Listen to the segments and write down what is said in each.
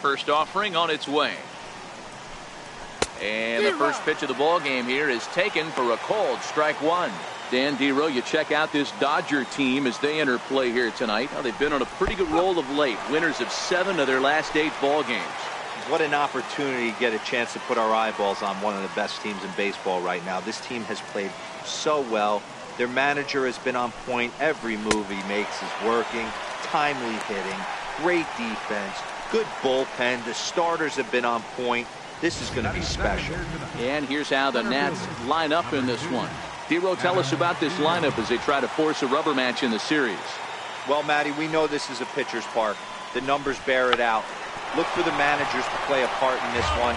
First offering on its way. And the first pitch of the ball game here is taken for a cold strike one. Dan Dero, you check out this Dodger team as they enter play here tonight. Well, they've been on a pretty good roll of late. Winners of 7 of their last 8 ball games. What an opportunity to get a chance to put our eyeballs on one of the best teams in baseball right now. This team has played so well. Their manager has been on point. Every move he makes is working. Timely hitting, great defense, good bullpen. The starters have been on point. This is going to be special. And here's how the Nats line up in this one. Dero, tell us about this lineup as they try to force a rubber match in the series. Well, Matty, we know this is a pitcher's park. The numbers bear it out. Look for the managers to play a part in this one.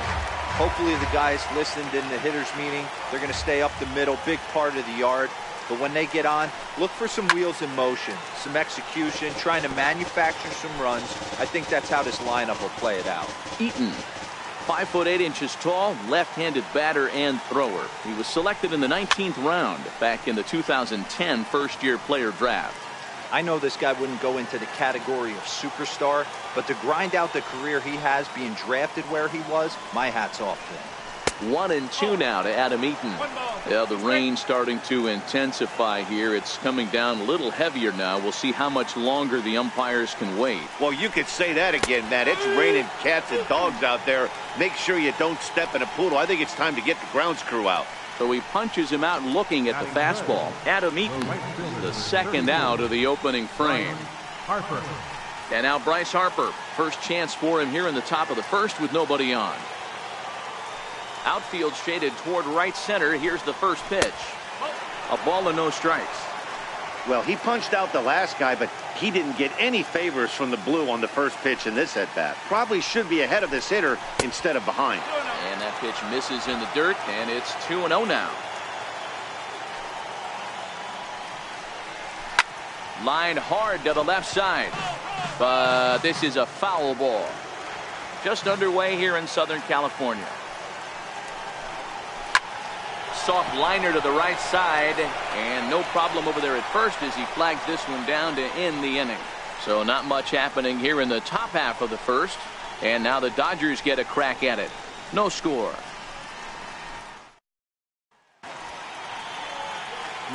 Hopefully the guys listened in the hitters meeting. They're going to stay up the middle, big part of the yard. But when they get on, look for some wheels in motion, some execution, trying to manufacture some runs. I think that's how this lineup will play it out. Eaton, 5 foot 8 inches tall, left-handed batter and thrower. He was selected in the 19th round back in the 2010 first-year player draft. I know this guy wouldn't go into the category of superstar, but to grind out the career he has being drafted where he was, my hat's off to him. 1-2 now to Adam Eaton. Yeah, the rain starting to intensify here. It's coming down a little heavier now. We'll see how much longer the umpires can wait. Well, you could say that again, Matt. It's raining cats and dogs out there. Make sure you don't step in a poodle. I think it's time to get the grounds crew out. So he punches him out looking at the fastball. Adam Eaton, the second out of the opening frame. And now Bryce Harper. First chance for him here in the top of the first with nobody on. Outfield shaded toward right center. Here's the first pitch. A ball and no strikes. Well, he punched out the last guy, but he didn't get any favors from the blue on the first pitch in this at-bat. Probably should be ahead of this hitter instead of behind. And that pitch misses in the dirt, and it's 2-0 now. Line hard to the left side. But this is a foul ball. Just underway here in Southern California. Soft liner to the right side, and no problem over there at first as he flags this one down to end the inning. So not much happening here in the top half of the first, and now the Dodgers get a crack at it. No score.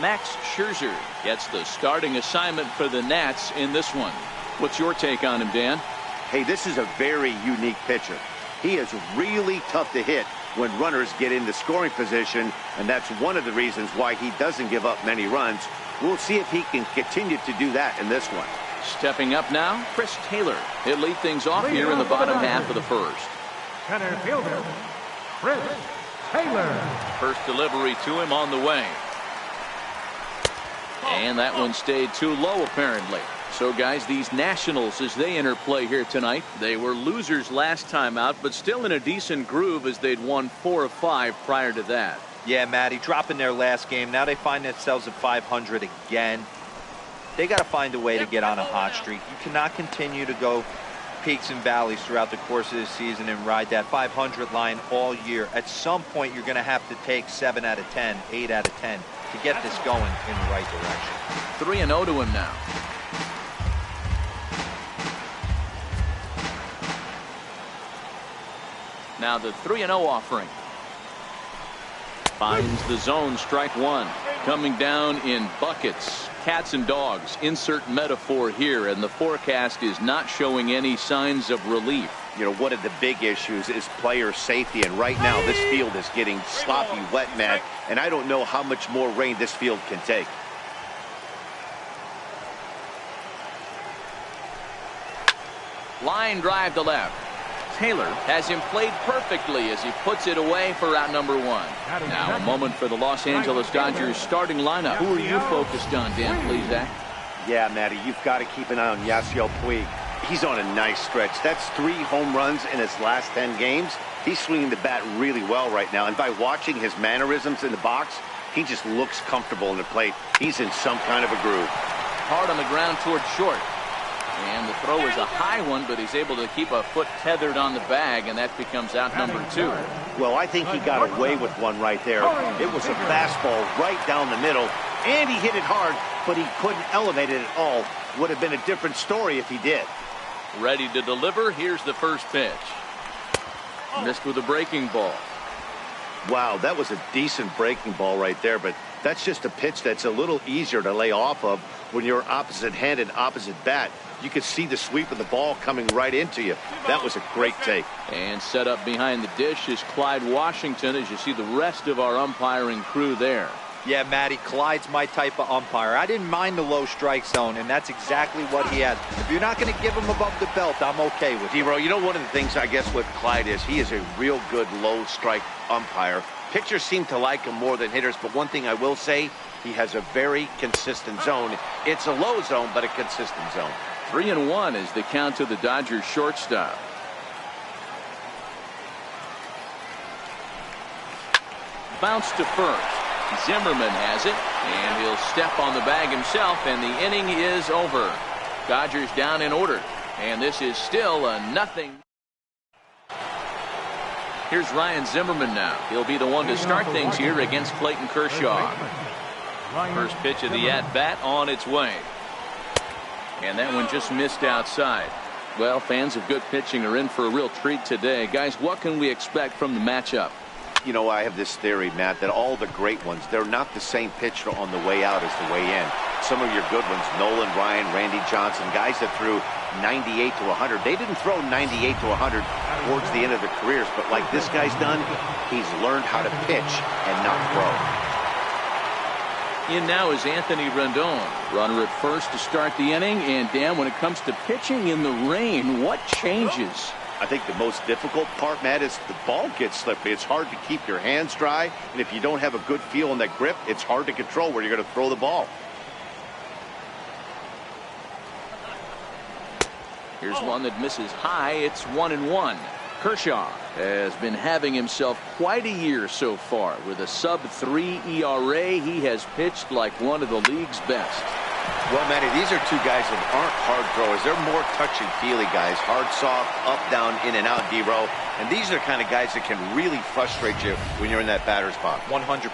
Max Scherzer gets the starting assignment for the Nats in this one. What's your take on him, Dan? Hey, this is a very unique pitcher. He is really tough to hit when runners get into scoring position, and that's one of the reasons why he doesn't give up many runs. We'll see if he can continue to do that in this one. Stepping up now, Chris Taylor. He'll lead things off here in the bottom half of the first. Center fielder, Chris Taylor. First delivery to him on the way. And that one stayed too low apparently. So guys, these Nationals as they enter play here tonight, they were losers last time out, but still in a decent groove as they'd won 4 of 5 prior to that. Yeah, Matty, dropping their last game. Now they find themselves at 500 again. They got to find a way to get on a hot streak. You cannot continue to go peaks and valleys throughout the course of the season and ride that 500 line all year. At some point, you're going to have to take 7 out of 10, 8 out of 10 to get this going in the right direction. 3-0 to him now. Now the 3-0 offering. Finds the zone, strike one. Coming down in buckets. Cats and dogs. Insert metaphor here, and the forecast is not showing any signs of relief. You know, one of the big issues is player safety, and right now this field is getting sloppy wet, Matt, and I don't know how much more rain this field can take. Line drive to left. Taylor has him played perfectly as he puts it away for out number 1. Now a moment for the Los Angeles Dodgers starting lineup. Who are you focused on, Dan, please, Zach? Yeah, Matty, you've got to keep an eye on Yasiel Puig. He's on a nice stretch. That's 3 home runs in his last 10 games. He's swinging the bat really well right now, and by watching his mannerisms in the box, he just looks comfortable in the plate. He's in some kind of a groove. Hard on the ground toward short. And the throw is a high one, but he's able to keep a foot tethered on the bag, and that becomes out number 2. Well, I think he got away with one right there. It was a fastball right down the middle, and he hit it hard, but he couldn't elevate it at all. Would have been a different story if he did. Ready to deliver. Here's the first pitch. Missed with a breaking ball. Wow, that was a decent breaking ball right there, but that's just a pitch that's a little easier to lay off of when you're opposite-handed, opposite bat. You could see the sweep of the ball coming right into you. That was a great take. And set up behind the dish is Clyde Washington, as you see the rest of our umpiring crew there. Yeah, Matty, Clyde's my type of umpire. I didn't mind the low strike zone, and that's exactly what he had. If you're not going to give him above the belt, I'm okay with it. D-Row, you know one of the things I guess with Clyde is he is a real good low strike umpire. Pitchers seem to like him more than hitters, but one thing I will say, he has a very consistent zone. It's a low zone, but a consistent zone. 3-1 is the count to the Dodgers shortstop. Bounce to first. Zimmerman has it, and he'll step on the bag himself, and the inning is over. Dodgers down in order, and this is still a nothing. Here's Ryan Zimmerman now. He'll be the one to start things here against Clayton Kershaw. First pitch of the at-bat on its way. And that one just missed outside. Well, fans of good pitching are in for a real treat today. Guys, what can we expect from the matchup? You know, I have this theory, Matt, that all the great ones, they're not the same pitcher on the way out as the way in. Some of your good ones, Nolan Ryan, Randy Johnson, guys that threw 98 to 100. They didn't throw 98 to 100 towards the end of their careers, but like this guy's done, he's learned how to pitch and not throw. In now is Anthony Rendon. Runner at first to start the inning. And Dan, when it comes to pitching in the rain, what changes? I think the most difficult part, Matt, is the ball gets slippery. It's hard to keep your hands dry, and if you don't have a good feel in that grip, it's hard to control where you're going to throw the ball. Here's one that misses high. It's 1-1. Kershaw has been having himself quite a year so far. With a sub-3 ERA, he has pitched like one of the league's best. Well, Matty, these are two guys that aren't hard throwers. They're more touchy-feely guys. Hard, soft, up, down, in and out, D-row. And these are the kind of guys that can really frustrate you when you're in that batter's box. 100%,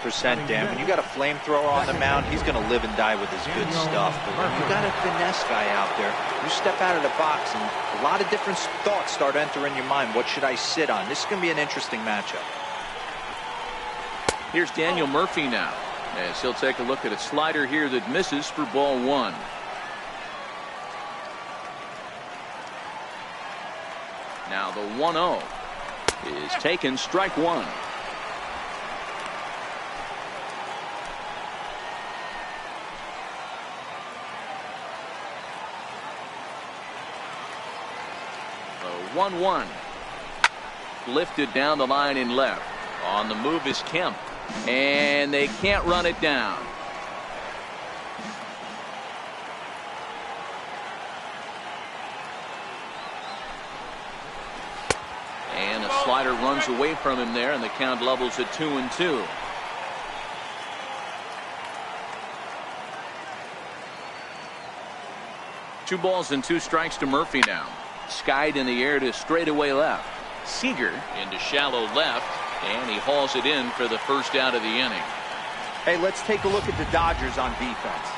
Dan. When you got a flamethrower on the mound, he's going to live and die with his good stuff. But when you got a finesse guy out there, you step out of the box and a lot of different thoughts start entering your mind. What should I sit on? This is going to be an interesting matchup. Here's Daniel Murphy now, as he'll take a look at a slider here that misses for ball one. Now the 1-0 is taken, strike one. The 1-1 lifted down the line in left. On the move is Kemp, and they can't run it down. And a slider runs away from him there, and the count levels at 2-2. Two balls and two strikes to Murphy now. Skied in the air to straightaway left. Seager into shallow left, and he hauls it in for the first out of the inning. Hey, let's take a look at the Dodgers on defense.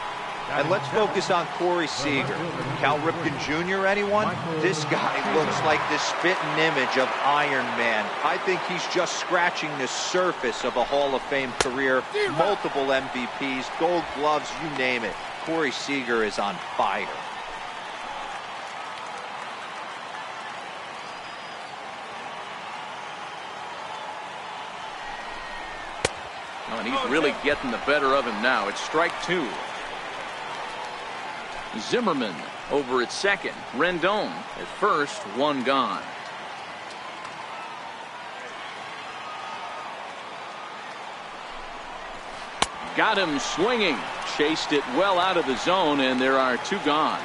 And let's focus on Corey Seager. Cal Ripken Jr., anyone? This guy looks like the spitting image of Iron Man. I think he's just scratching the surface of a Hall of Fame career. Multiple MVPs, Gold Gloves, you name it. Corey Seager is on fire. And he's really getting the better of him now. It's strike two. Zimmerman over at second. Rendon at first, one gone. Got him swinging. Chased it well out of the zone, and there are two gone.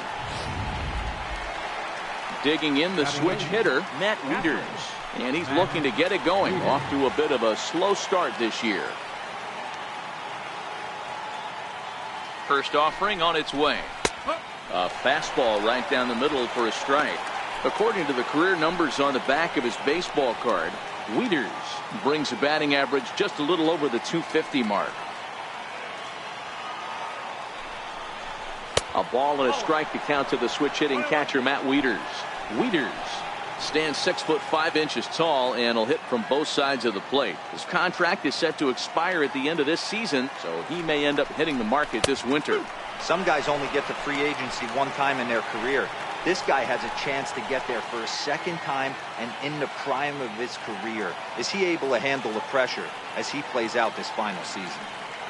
Digging in the switch hitter, Matt Wieters. And he's looking to get it going. Off to a bit of a slow start this year. First offering on its way. A fastball right down the middle for a strike. According to the career numbers on the back of his baseball card, Wieters brings a batting average just a little over the 250 mark. A ball and a strike to count to the switch hitting catcher Matt Wieters. Wieters stands 6'5" tall and will hit from both sides of the plate. His contract is set to expire at the end of this season, so he may end up hitting the market this winter. Some guys only get to free agency one time in their career. This guy has a chance to get there for a second time and in the prime of his career. Is he able to handle the pressure as he plays out this final season?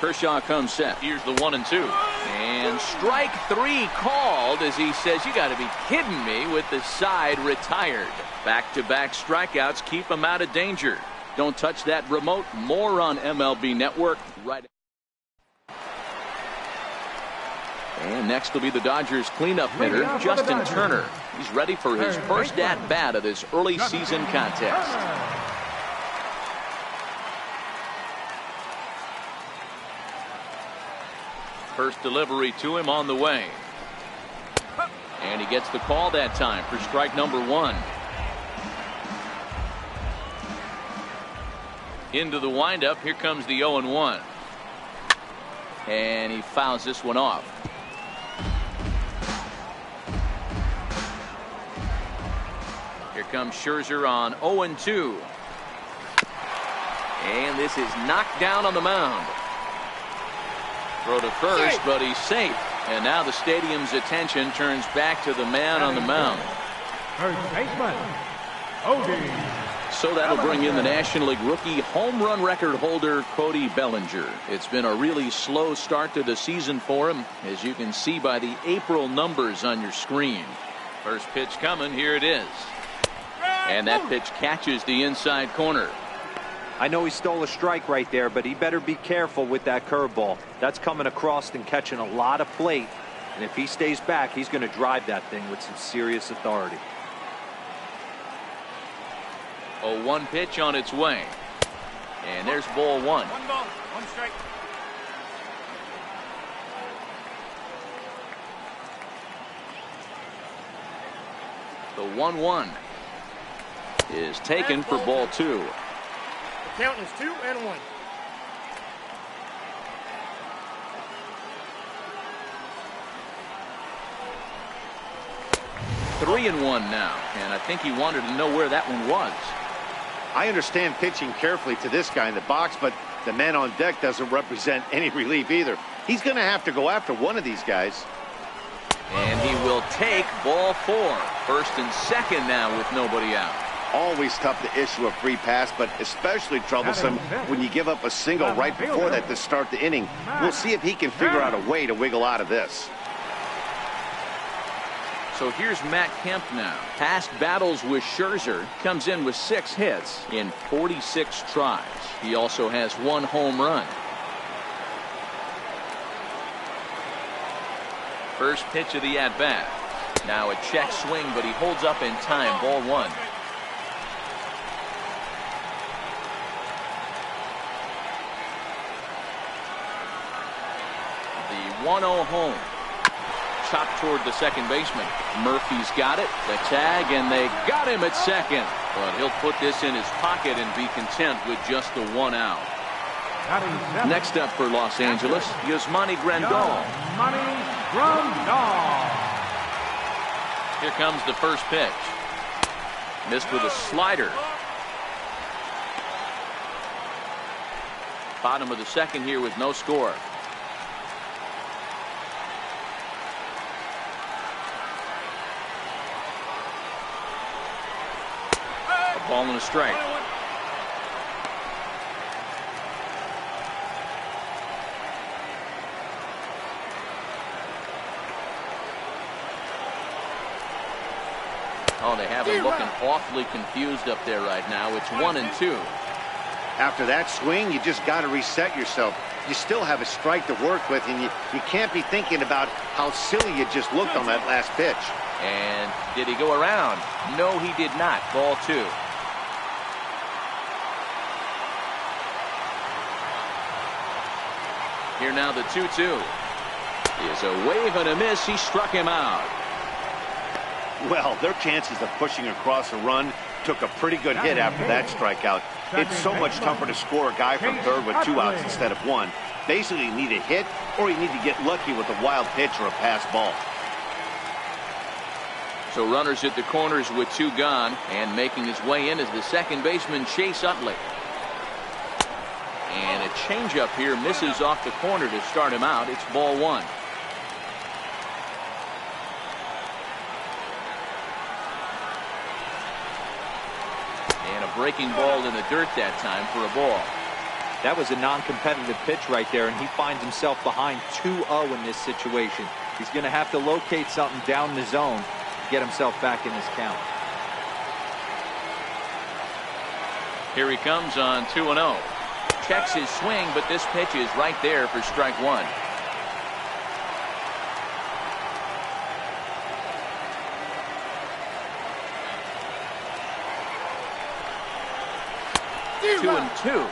Kershaw comes set. Here's the 1-2. And strike 3 called as he says, you got to be kidding me, with the side retired. Back-to-back strikeouts keep him out of danger. Don't touch that remote. More on MLB Network right. And next will be the Dodgers cleanup hitter, Justin Turner. He's ready for his first at-bat of this early season contest. First delivery to him on the way. And he gets the call that time for strike number 1. Into the windup. Here comes the 0-1. And he fouls this one off. Here comes Scherzer on 0-2. And this is knocked down on the mound. Throw to first, but he's safe. And now the stadium's attention turns back to the man on the mound. First baseman, Cody. So that'll bring in the National League rookie home run record holder, Cody Bellinger. It's been a really slow start to the season for him, as you can see by the April numbers on your screen. First pitch coming. Here it is. And that pitch catches the inside corner. I know he stole a strike right there, but he better be careful with that curveball. That's coming across and catching a lot of plate. And if he stays back, he's going to drive that thing with some serious authority. 0-1 pitch on its way. And there's ball 1. One ball, one strike. The 1-1 is taken for ball 2. The count is 2-1. 3-1 now, and I think he wanted to know where that one was. I understand pitching carefully to this guy in the box, but the man on deck doesn't represent any relief either. He's going to have to go after one of these guys. And he will take ball 4. First and second now with nobody out. Always tough to issue a free pass, but especially troublesome when you give up a single right before that to start the inning. We'll see if he can figure out a way to wiggle out of this. So here's Matt Kemp now. Past battles with Scherzer, comes in with 6 hits in 46 tries. He also has 1 home run. First pitch of the at-bat. Now a check swing, but he holds up in time. Ball 1. The 1-0 home. Chopped toward the second baseman. Murphy's got it. The tag, and they got him at second. But he'll put this in his pocket and be content with just the 1 out. Next up for Los Angeles, Yasmani Grandal. Here comes the first pitch. Missed with a slider. Bottom of the second here with no score. A ball and a strike. Oh, they have him looking awfully confused up there right now. It's 1-2. After that swing, you just got to reset yourself. You still have a strike to work with, and you can't be thinking about how silly you just looked on that last pitch. And did he go around? No, he did not. Ball 2. Here now the 2-2. Is a wave and a miss. He struck him out. Well, their chances of pushing across a run took a pretty good hit after that strikeout. It's so much tougher to score a guy from third with 2 outs instead of 1. Basically, you need a hit, or you need to get lucky with a wild pitch or a pass ball. So runners at the corners with 2 gone, and making his way in is the second baseman Chase Utley. And a changeup here misses off the corner to start him out. It's ball 1. And a breaking ball in the dirt that time for a ball. That was a non-competitive pitch right there, and he finds himself behind 2-0 in this situation. He's going to have to locate something down the zone to get himself back in this count. Here he comes on 2-0. Checks his swing, but this pitch is right there for strike 1. Two and two.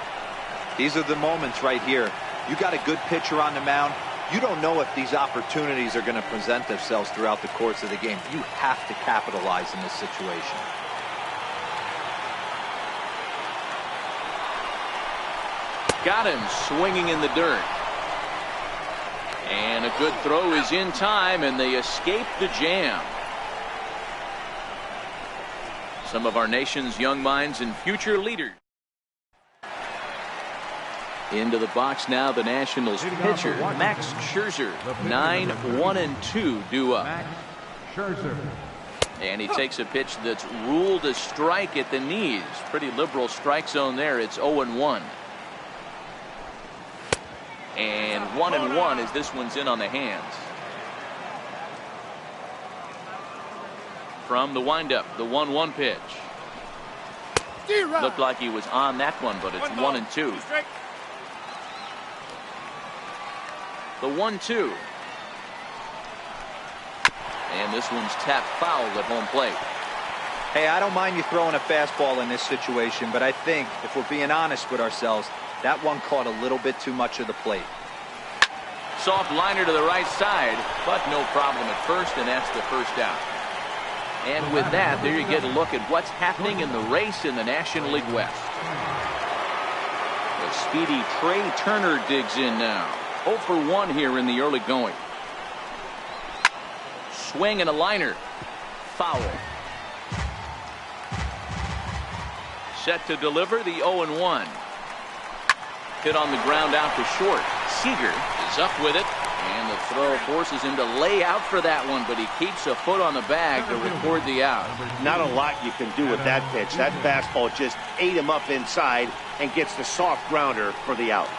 These are the moments right here. You got a good pitcher on the mound. You don't know if these opportunities are going to present themselves throughout the course of the game. You have to capitalize in this situation. Got him swinging in the dirt. And a good throw is in time, and they escape the jam. Some of our nation's young minds and future leaders. Into the box now, the Nationals pitcher, Max Scherzer. 9-1-2 due up. Max Scherzer. And he takes a pitch that's ruled a strike at the knees. Pretty liberal strike zone there. It's 0-1. And 1-1 as this one's in on the hands. From the windup, the 1-1 pitch. Looked like he was on that one, but it's 1-2. The 1-2. And this one's tapped foul at home plate. Hey, I don't mind you throwing a fastball in this situation, but I think if we're being honest with ourselves, that one caught a little bit too much of the plate. Soft liner to the right side, but no problem at first, and that's the first out. And with that, there you get a look at what's happening in the race in the National League West. The speedy Trey Turner digs in now. 0 for 1 here in the early going. Swing and a liner. Foul. Set to deliver the 0-1. Hit on the ground out to short. Seager is up with it, and the throw forces him to lay out for that one, but he keeps a foot on the bag to record the out. Not a lot you can do with that pitch. That fastball just ate him up inside and gets the soft grounder for the out.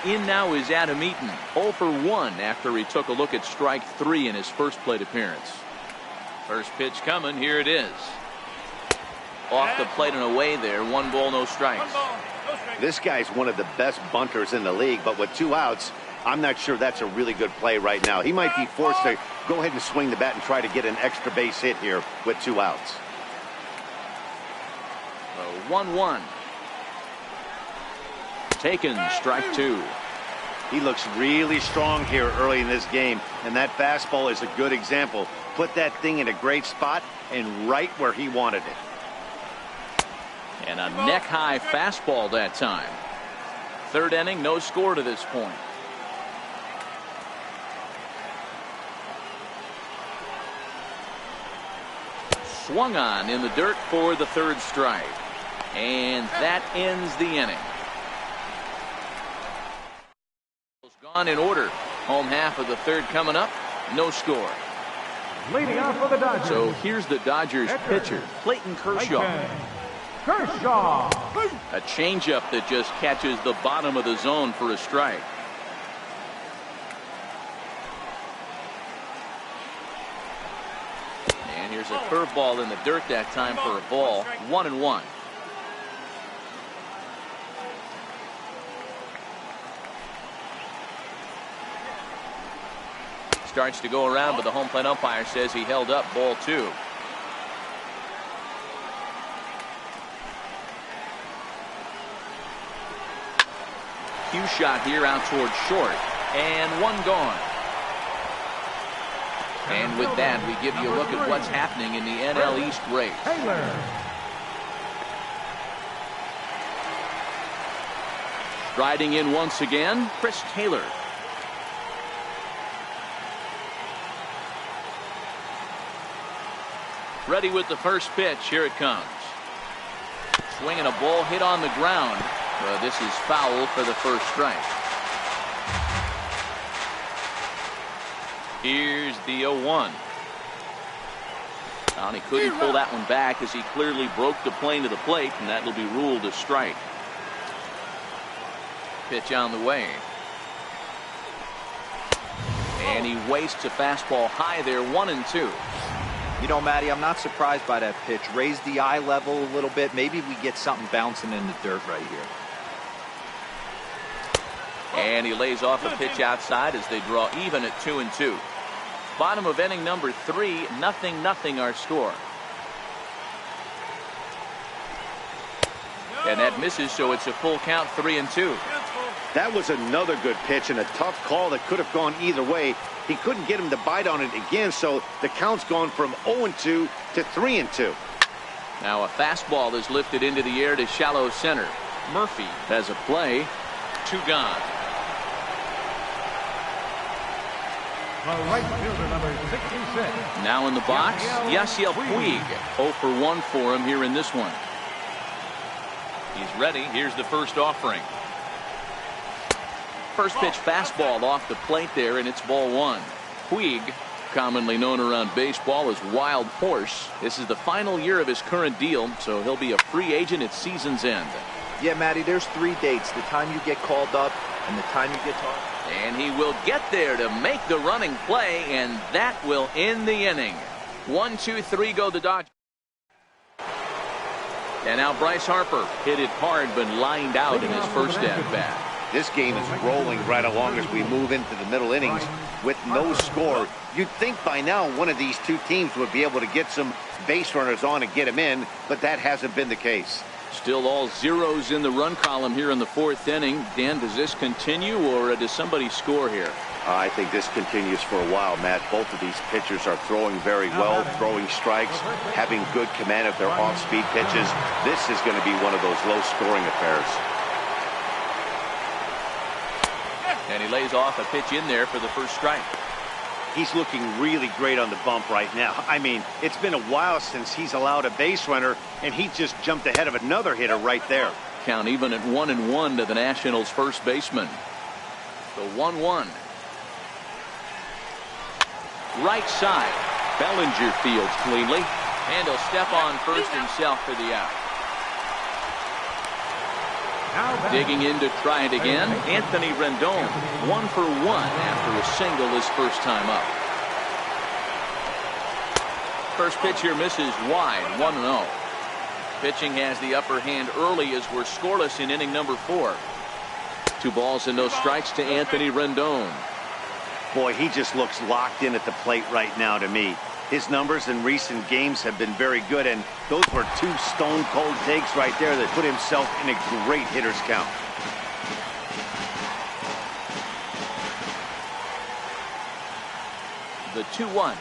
In now is Adam Eaton, 0 for 1 after he took a look at strike 3 in his first plate appearance. First pitch coming, here it is. Off the plate and away there, 1 ball, no strikes. This guy's one of the best bunters in the league, but with 2 outs, I'm not sure that's a really good play right now. He might be forced to go ahead and swing the bat and try to get an extra base hit here with 2 outs. 1-1. Taken, strike 2. He looks really strong here early in this game, and that fastball is a good example. Put that thing in a great spot and right where he wanted it. And a neck-high fastball that time. Third inning, no score to this point. Swung on in the dirt for the 3rd strike. And that ends the inning. Gone in order. Home half of the 3rd coming up. No score. Leading off for the Dodgers. So here's the Dodgers pitcher, Clayton Kershaw. Kershaw. A changeup that just catches the bottom of the zone for a strike. And here's a curveball in the dirt that time for a ball. 1-1. Starts to go around, but the home plate umpire says he held up, ball 2. Cue shot here out towards short, and 1 gone. And with that, we give you a look at what's happening in the NL East race. Striding in once again, Chris Taylor. Ready with the first pitch. Here it comes. Swinging a ball hit on the ground. This is foul for the first strike. Here's the 0-1. And he couldn't pull that one back as he clearly broke the plane to the plate, and that will be ruled a strike. Pitch on the way. And he wastes a fastball high there, 1-2. You know, Matty, I'm not surprised by that pitch. Raise the eye level a little bit. Maybe we get something bouncing in the dirt right here. And he lays off a pitch outside as they draw even at 2-2. Bottom of inning number 3, 0-0 our score. And that misses, so it's a full count, 3-2. That was another good pitch and a tough call that could have gone either way. He couldn't get him to bite on it again, so the count's gone from 0-2 to 3-2. Now a fastball is lifted into the air to shallow center. Murphy has a play. 2 gone. The right fielder, number 66. Now in the box, Yasiel Puig. 0 for 1 for him here in this one. He's ready. Here's the first offering. First pitch fastball off the plate there, and it's ball 1. Puig, commonly known around baseball as Wild Horse. This is the final year of his current deal, so he'll be a free agent at season's end. Yeah, Matty, there's 3 dates. The time you get called up and the time you get talked. And he will get there to make the running play, and that will end the inning. 1, 2, 3 go the Dodgers. And now Bryce Harper hit it hard but lined out in his first at-bat. This game is rolling right along as we move into the middle innings with no score. You'd think by now one of these two teams would be able to get some base runners on and get them in, but that hasn't been the case. Still all zeros in the run column here in the 4th inning. Dan, does this continue, or does somebody score here? I think this continues for a while, Matt. Both of these pitchers are throwing very well, throwing strikes, having good command of their off-speed pitches. This is going to be one of those low-scoring affairs. And he lays off a pitch in there for the first strike. He's looking really great on the bump right now. I mean, it's been a while since he's allowed a base runner, and he just jumped ahead of another hitter right there. Count even at 1-1 to the Nationals' first baseman. The 1-1. Right side. Bellinger fields cleanly, and he'll step on first himself for the out. Digging in to try it again, Anthony Rendon. 1 for 1 after a single his first time up. First pitch here misses wide, 1-0. Pitching has the upper hand early as we're scoreless in inning number 4. 2 balls and no strikes to Anthony Rendon. Boy, he just looks locked in at the plate right now to me. His numbers in recent games have been very good, and those were 2 stone-cold takes right there that put himself in a great hitter's count. The 2-1.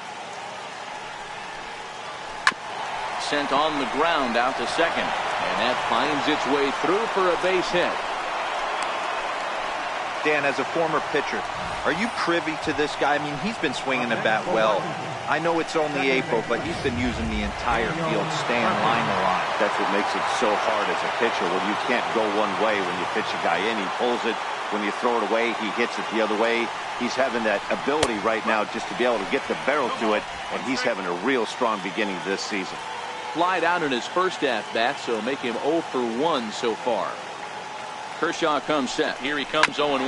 Sent on the ground out to second, and that finds its way through for a base hit. Dan, as a former pitcher, are you privy to this guy? I mean, he's been swinging the bat well. I know it's only April, but he's been using the entire field, staying line to line. That's what makes it so hard as a pitcher when you can't go one way when you pitch a guy in. He pulls it. When you throw it away, he hits it the other way. He's having that ability right now just to be able to get the barrel to it, and he's having a real strong beginning this season. Flied out in his first at-bat, so make him 0 for 1 so far. Kershaw comes set. Here he comes 0-1.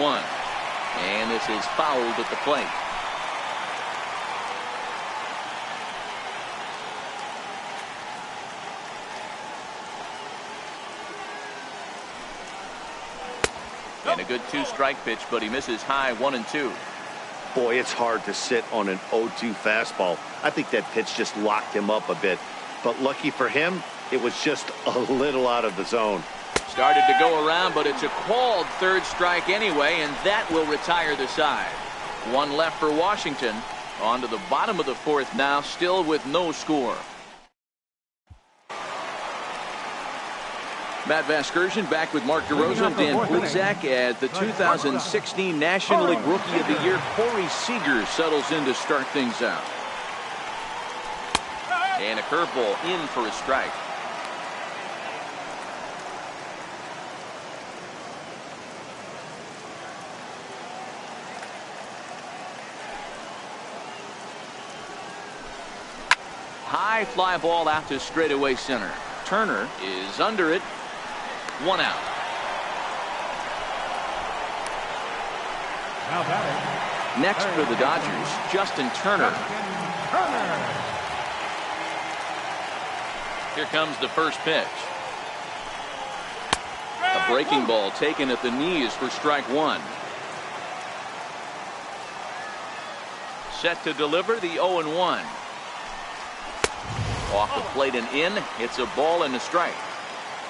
And this is fouled at the plate. And a good 2-strike pitch, but he misses high, 1-2. Boy, it's hard to sit on an 0-2 fastball. I think that pitch just locked him up a bit. But lucky for him, it was just a little out of the zone. Started to go around, but it's a called 3rd strike anyway, and that will retire the side. 1 left for Washington. On to the bottom of the 4th now, still with no score. Matt Vasgersian back with Mark DeRosa and Dan Plesac as the 2016 National League Rookie of the Year, Corey Seager, settles in to start things out. And a curveball in for a strike. High fly ball out to straightaway center. Turner is under it. 1 out. Now batting. Next for the Dodgers, Justin Turner. Here comes the first pitch. A breaking ball taken at the knees for strike 1. Set to deliver the 0-1. Off the plate and in. It's a ball and a strike.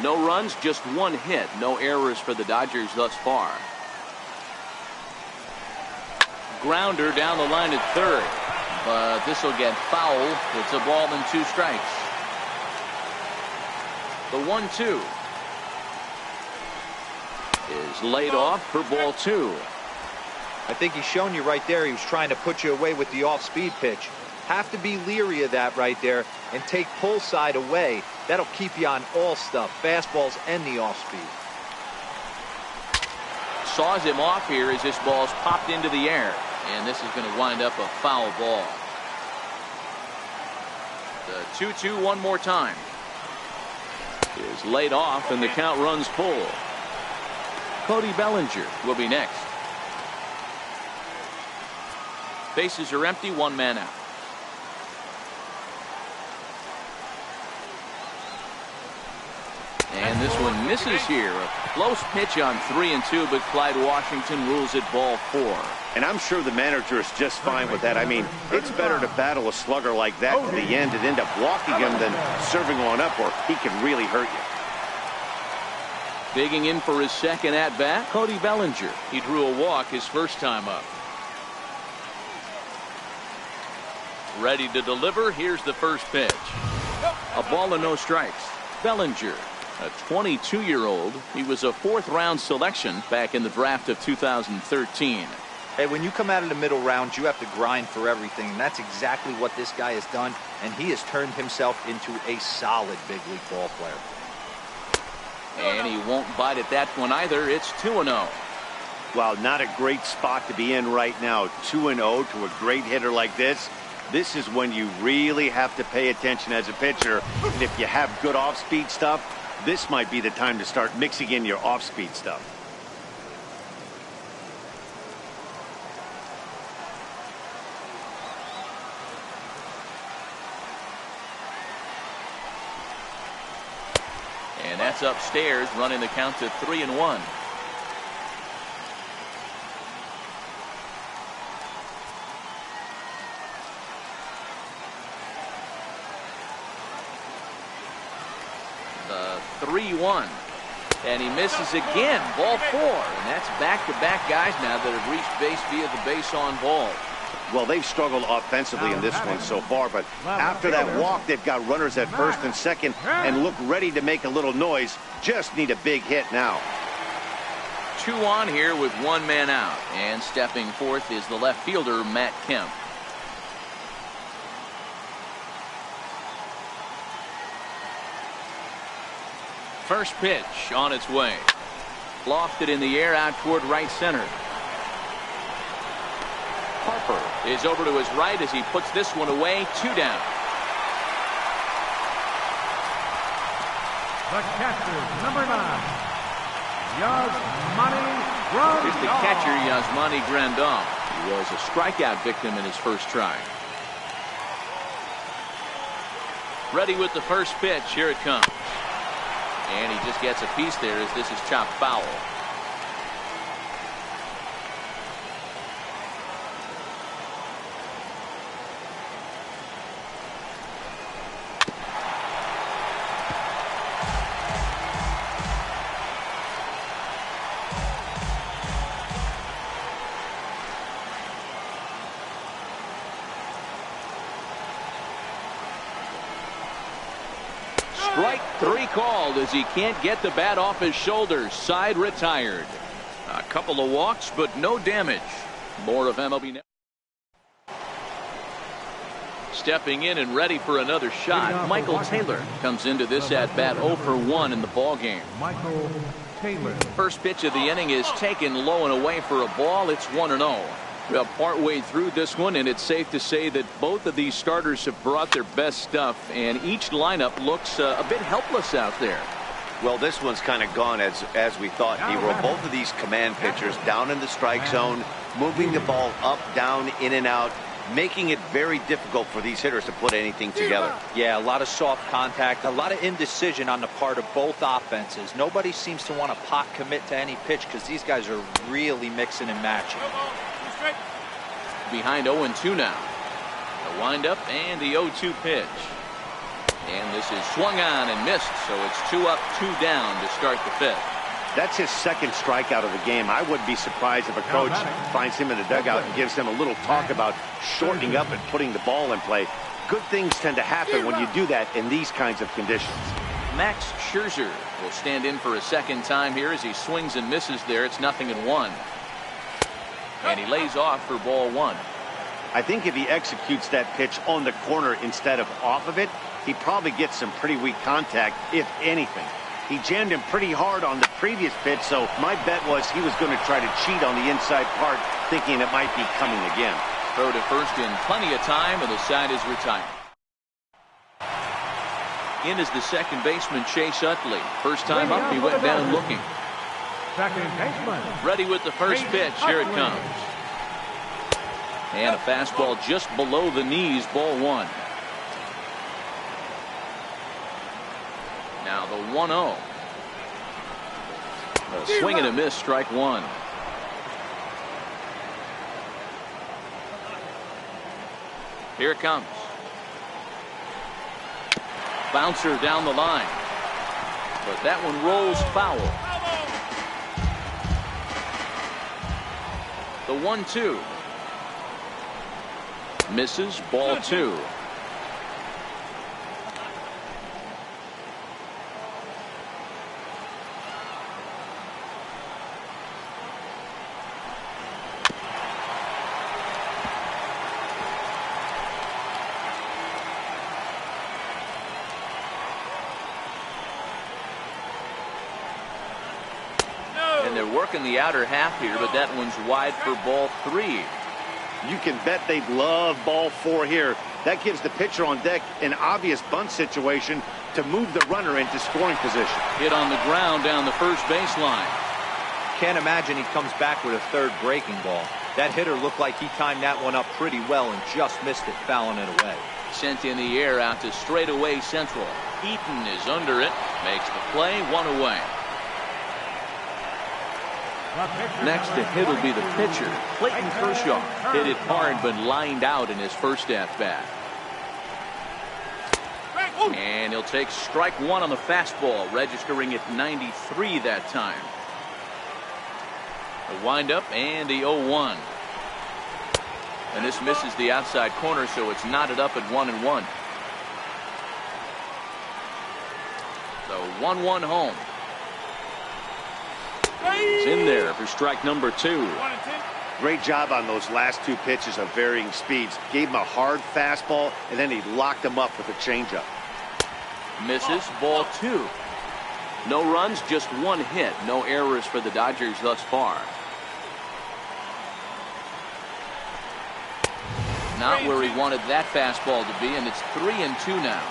No runs, just 1 hit. No errors for the Dodgers thus far. Grounder down the line at third. But this will get foul. It's a ball and 2 strikes. The 1-2 is laid off for ball 2. I think he's shown you right there. He was trying to put you away with the off-speed pitch. Have to be leery of that right there and take pull side away. That'll keep you on all stuff, fastballs and the off-speed. Saws him off here as this ball's popped into the air. And this is going to wind up a foul ball. The 2-2 one more time. Is laid off and the count runs full. Cody Bellinger will be next. Bases are empty, 1 man out. And this one misses here. A close pitch on 3-2, but Clyde Washington rules it ball 4. And I'm sure the manager is just fine with that. I mean, it's better to battle a slugger like that to the end and end up walking him than serving one up, or he can really hurt you. Digging in for his second at-bat, Cody Bellinger. He drew a walk his first time up. Ready to deliver. Here's the first pitch. A ball and no strikes. Bellinger, a 22-year-old. He was a 4th-round selection back in the draft of 2013. Hey, when you come out of the middle rounds, you have to grind for everything, and that's exactly what this guy has done, and he has turned himself into a solid big league ball player. And he won't bite at that one either. It's 2-0. Well, not a great spot to be in right now. 2-0 to a great hitter like this. This is when you really have to pay attention as a pitcher. And if you have good off-speed stuff, this might be the time to start mixing in your off-speed stuff. And that's upstairs, running the count to 3-1. The 3-1. And he misses again. Ball 4. And that's back-to-back guys now that have reached base via the base on ball. Well, they've struggled offensively in this one so far, but after that walk, they've got runners at first and second and look ready to make a little noise. Just need a big hit now. 2 on here with 1 man out. And stepping forth is the left fielder, Matt Kemp. First pitch on its way. Lofted in the air out toward right center. Harper is over to his right as he puts this one away. 2 down. The catcher, number 9, Yasmani Grandal. Here's the catcher, Yasmani Grandal. He was a strikeout victim in his first try. Ready with the first pitch. Here it comes. And he just gets a piece there as this is chopped foul. Strike 3 called as he can't get the bat off his shoulders. Side retired. A couple of walks, but no damage. More of MLB now. stepping in and ready for another shot. Michael Taylor comes into this at-bat 0 for 1 in the ballgame. Michael Taylor. First pitch of the inning is taken low and away for a ball. It's 1-0. Well, partway through this one, and it's safe to say that both of these starters have brought their best stuff, and each lineup looks a bit helpless out there. Well, this one's kind of gone as we thought. Both of these command pitchers down in the strike zone, moving the ball up, down, in and out, making it very difficult for these hitters to put anything together. Yeah, a lot of soft contact, a lot of indecision on the part of both offenses. Nobody seems to want to pot commit to any pitch because these guys are really mixing and matching. Behind 0-2 now. The windup and the 0-2 pitch. And this is swung on and missed, so it's 2 up, 2 down to start the fifth. That's his second strikeout of the game. I wouldn't be surprised if a coach finds him in the dugout and gives him a little talk about shortening up and putting the ball in play. Good things tend to happen when you do that in these kinds of conditions. Max Scherzer will stand in for a second time here as he swings and misses there. It's 0-1. And he lays off for ball 1. I think if he executes that pitch on the corner instead of off of it, he probably gets some pretty weak contact, if anything. He jammed him pretty hard on the previous pitch, so my bet was he was going to try to cheat on the inside part, thinking it might be coming again. Throw to first in plenty of time, and the side is retired. In is the second baseman, Chase Utley. First time up, he went down looking. Second baseman. Ready with the first pitch. Here it comes. And a fastball just below the knees, ball 1. Now the 1-0. A swing and a miss, strike 1. Here it comes. Bouncer down the line. But that one rolls foul. The 1-2. Misses, ball 2. And they're working the outer half here, but that one's wide for ball 3. You can bet they'd love ball 4 here. That gives the pitcher on deck an obvious bunt situation to move the runner into scoring position. Hit on the ground down the first baseline. Can't imagine he comes back with a third breaking ball. That hitter looked like he timed that one up pretty well and just missed it, fouling it away. Sent in the air out to straightaway central. Eaton is under it, makes the play, 1 away. Next to hit will be the pitcher, Clayton Kershaw. Hit it hard but lined out in his first at-bat. And he'll take strike 1 on the fastball, registering at 93 that time. The windup and the 0-1. And this misses the outside corner, so it's knotted up at 1-1. So 1-1 home. He's in there for strike number 2. Great job on those last 2 pitches of varying speeds. Gave him a hard fastball, and then he locked him up with a changeup. Misses, ball 2. No runs, just 1 hit. No errors for the Dodgers thus far. Not where he wanted that fastball to be, and it's 3-2 now.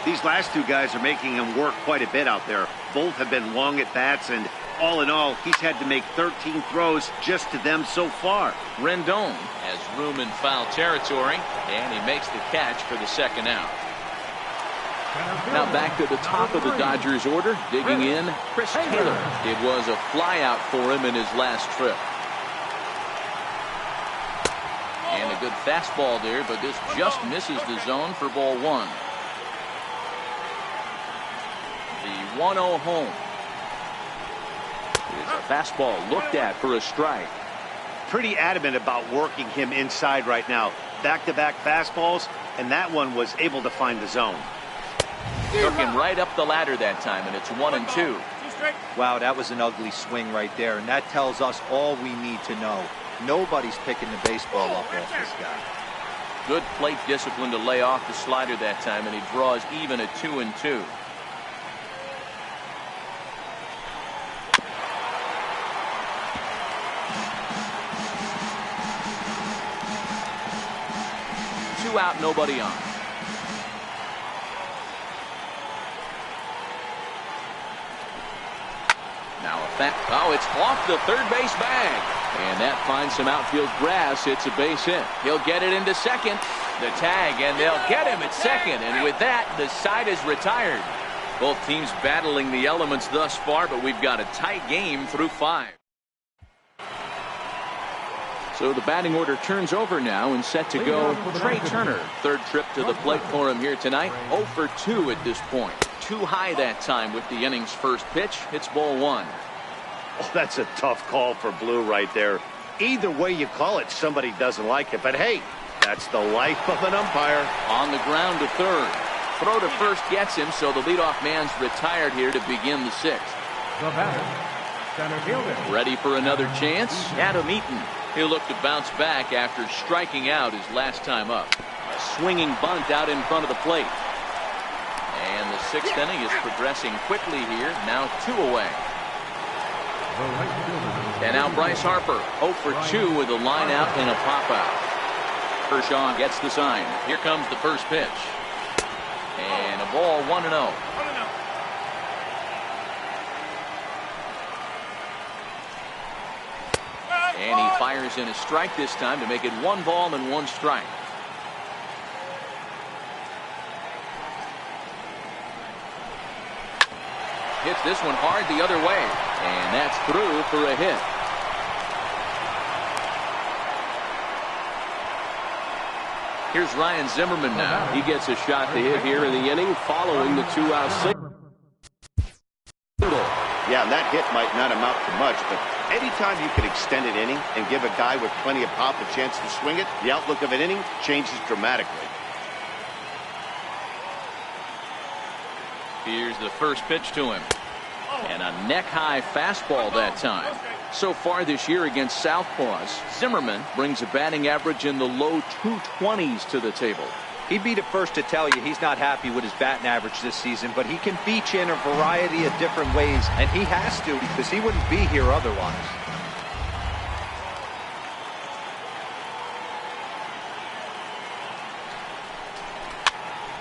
These last 2 guys are making him work quite a bit out there. Both have been long at bats, and all in all, he's had to make 13 throws just to them so far. Rendon has room in foul territory, and he makes the catch for the second out. Now back to the top of the Dodgers order, digging in, Chris Taylor. It was a flyout for him in his last trip. And a good fastball there, but this just misses the zone for ball 1. The 1-0 home. It's a fastball looked at for a strike. Pretty adamant about working him inside right now. Back-to-back fastballs, and that one was able to find the zone. Took him right up the ladder that time, and it's 1-2. Wow, that was an ugly swing right there, and that tells us all we need to know. Nobody's picking the baseball up off this guy. Good plate discipline to lay off the slider that time, and he draws even at 2-2. Two out, nobody on. Now oh, it's off the third base bag. And that finds some outfield grass. It's a base hit. He'll get it into second. The tag, and they'll get him at second. And with that, the side is retired. Both teams battling the elements thus far, but we've got a tight game through 5. So the batting order turns over now and set to go. Trey Turner, third trip to the plate for him here tonight. 0 for 2 at this point. Too high that time with the inning's first pitch. It's ball 1. Oh, that's a tough call for Blue right there. Either way you call it, somebody doesn't like it. But hey, that's the life of an umpire. On the ground to third. Throw to first gets him, so the leadoff man's retired here to begin the 6th. The batter, center fielder. Ready for another chance? Adam Eaton. He'll look to bounce back after striking out his last time up. A swinging bunt out in front of the plate. And the 6th inning is progressing quickly here. Now 2 away. And now Bryce Harper, 0 for 2 with a line out and a pop out. Kershaw gets the sign. Here comes the first pitch. And a ball 1-0. And he fires in a strike this time to make it 1 ball and 1 strike. Hits this one hard the other way. And that's through for a hit. Here's Ryan Zimmerman now. He gets a shot to hit here in the inning following the 2-out single. Yeah, and that hit might not amount to much, but anytime you can extend an inning and give a guy with plenty of pop a chance to swing it, the outlook of an inning changes dramatically. Here's the first pitch to him. And a neck-high fastball that time. So far this year against Southpaws, Zimmerman brings a batting average in the low 220s to the table. He'd be the first to tell you he's not happy with his batting average this season, but he can beat you in a variety of different ways, and he has to because he wouldn't be here otherwise.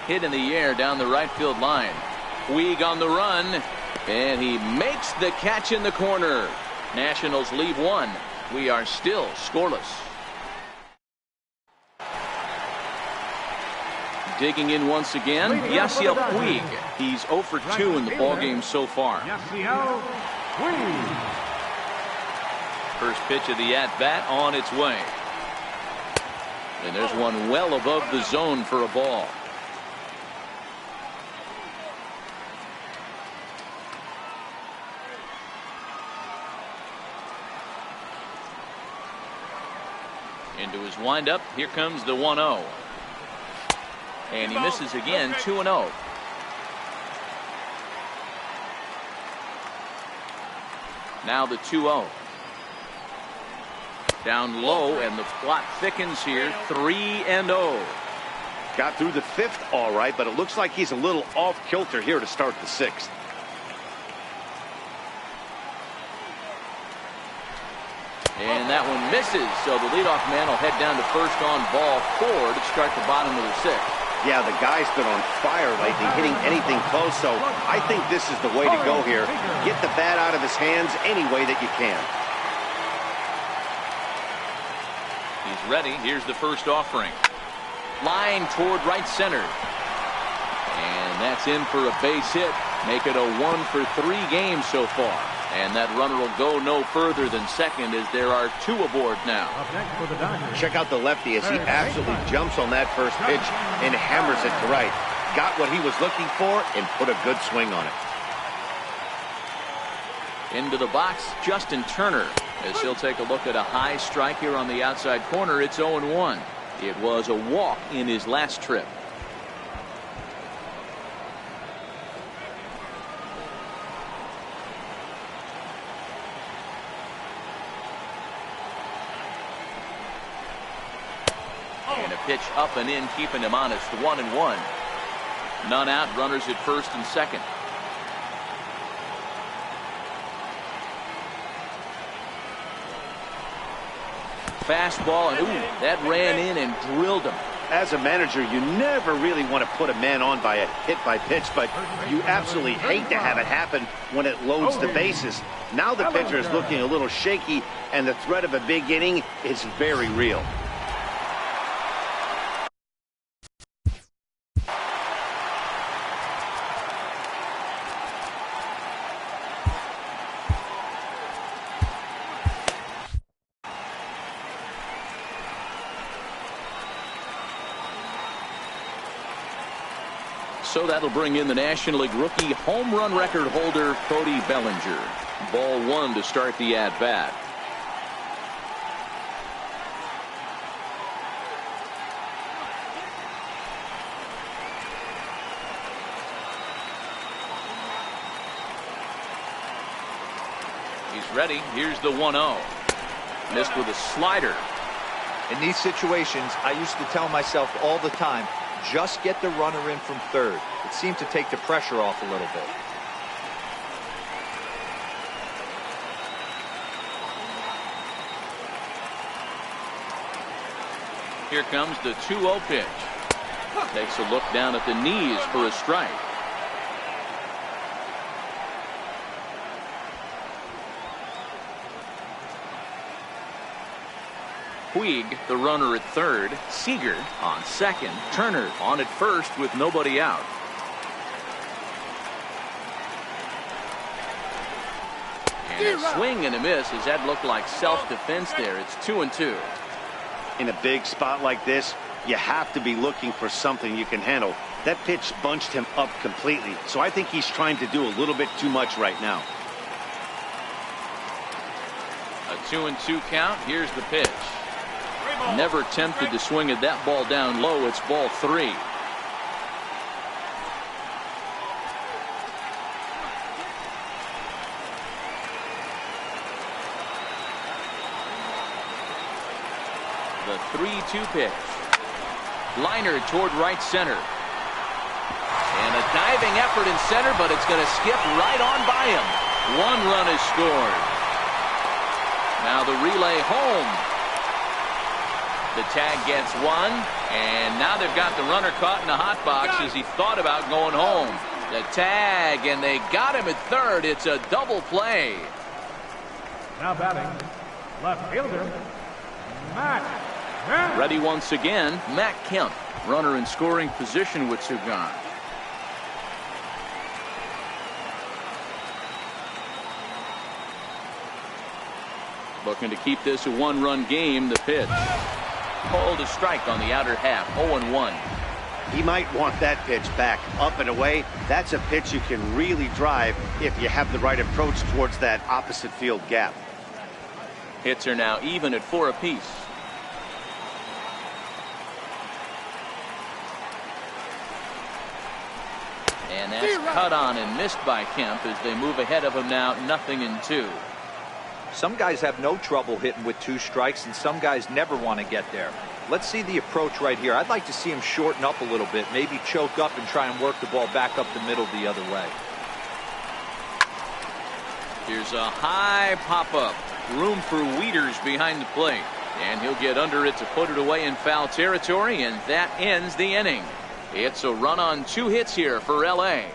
Hit in the air down the right field line. Puig on the run, and he makes the catch in the corner. Nationals leave 1. We are still scoreless. Digging in once again, Yasiel Puig. He's 0 for 2 in the ballgame so far. Yasiel Puig. First pitch of the at-bat on its way. And there's one well above the zone for a ball. Into his windup. Here comes the 1-0. And he misses again. 2-0. Now the 2-0. Down low, and the plot thickens here. 3-0. Got through the 5th all right, but it looks like he's a little off kilter here to start the 6th. And that one misses, so the leadoff man will head down to first on ball 4 to start the bottom of the 6th. Yeah, the guy's been on fire lately, hitting anything close, so I think this is the way to go here. Get the bat out of his hands any way that you can. He's ready. Here's the first offering. Line toward right center. And that's in for a base hit. Make it a 1 for 3 games so far. And that runner will go no further than second as there are 2 aboard now. Check out the lefty as he absolutely jumps on that first pitch and hammers it to right. Got what he was looking for and put a good swing on it. Into the box, Justin Turner, as he'll take a look at a high strike here on the outside corner. It's 0-1. It was a walk in his last trip. pitch up and in, keeping him honest. 1-1. None out, runners at first and second. Fastball, and ooh, that ran in and drilled him. As a manager, you never really want to put a man on by a hit by pitch, but you absolutely hate to have it happen when it loads the bases. Now the pitcher is looking a little shaky, and the threat of a big inning is very real. So that'll bring in the National League rookie home run record holder, Cody Bellinger. Ball one to start the at-bat. He's ready. Here's the 1-0. Missed with a slider. In these situations, I used to tell myself all the time, just get the runner in from third. It seemed to take the pressure off a little bit. Here comes the 2-0 pitch. Takes a look down at the knees for a strike. Puig, the runner at third. Seager on second. Turner on at first with nobody out. And a swing and a miss as that looked like self-defense there. It's 2-2. In a big spot like this, you have to be looking for something you can handle. That pitch bunched him up completely, so I think he's trying to do a little bit too much right now. A 2-2 count. Here's the pitch. Never tempted to swing at that ball down low. It's ball 3. The 3-2 pitch. Liner toward right center. And a diving effort in center, but it's going to skip right on by him. 1 run is scored. Now the relay home. The tag gets 1, and now they've got the runner caught in the hot box as he thought about going home. The tag, and they got him at third. It's a double play. Now batting, left fielder, Matt Kemp. Ready once again, Matt Kemp, runner in scoring position with two gone. Looking to keep this a 1-run game. The pitch. Called a strike on the outer half. 0-1. He might want that pitch back up and away. That's a pitch you can really drive if you have the right approach towards that opposite field gap. Hits are now even at 4 apiece. And that's cut on and missed by Kemp as they move ahead of him now 0-2. Some guys have no trouble hitting with 2 strikes, and some guys never want to get there. Let's see the approach right here. I'd like to see him shorten up a little bit, maybe choke up and try and work the ball back up the middle the other way. Here's a high pop-up. Room for Wieters behind the plate. And he'll get under it to put it away in foul territory, and that ends the inning. It's a run on 2 hits here for L.A.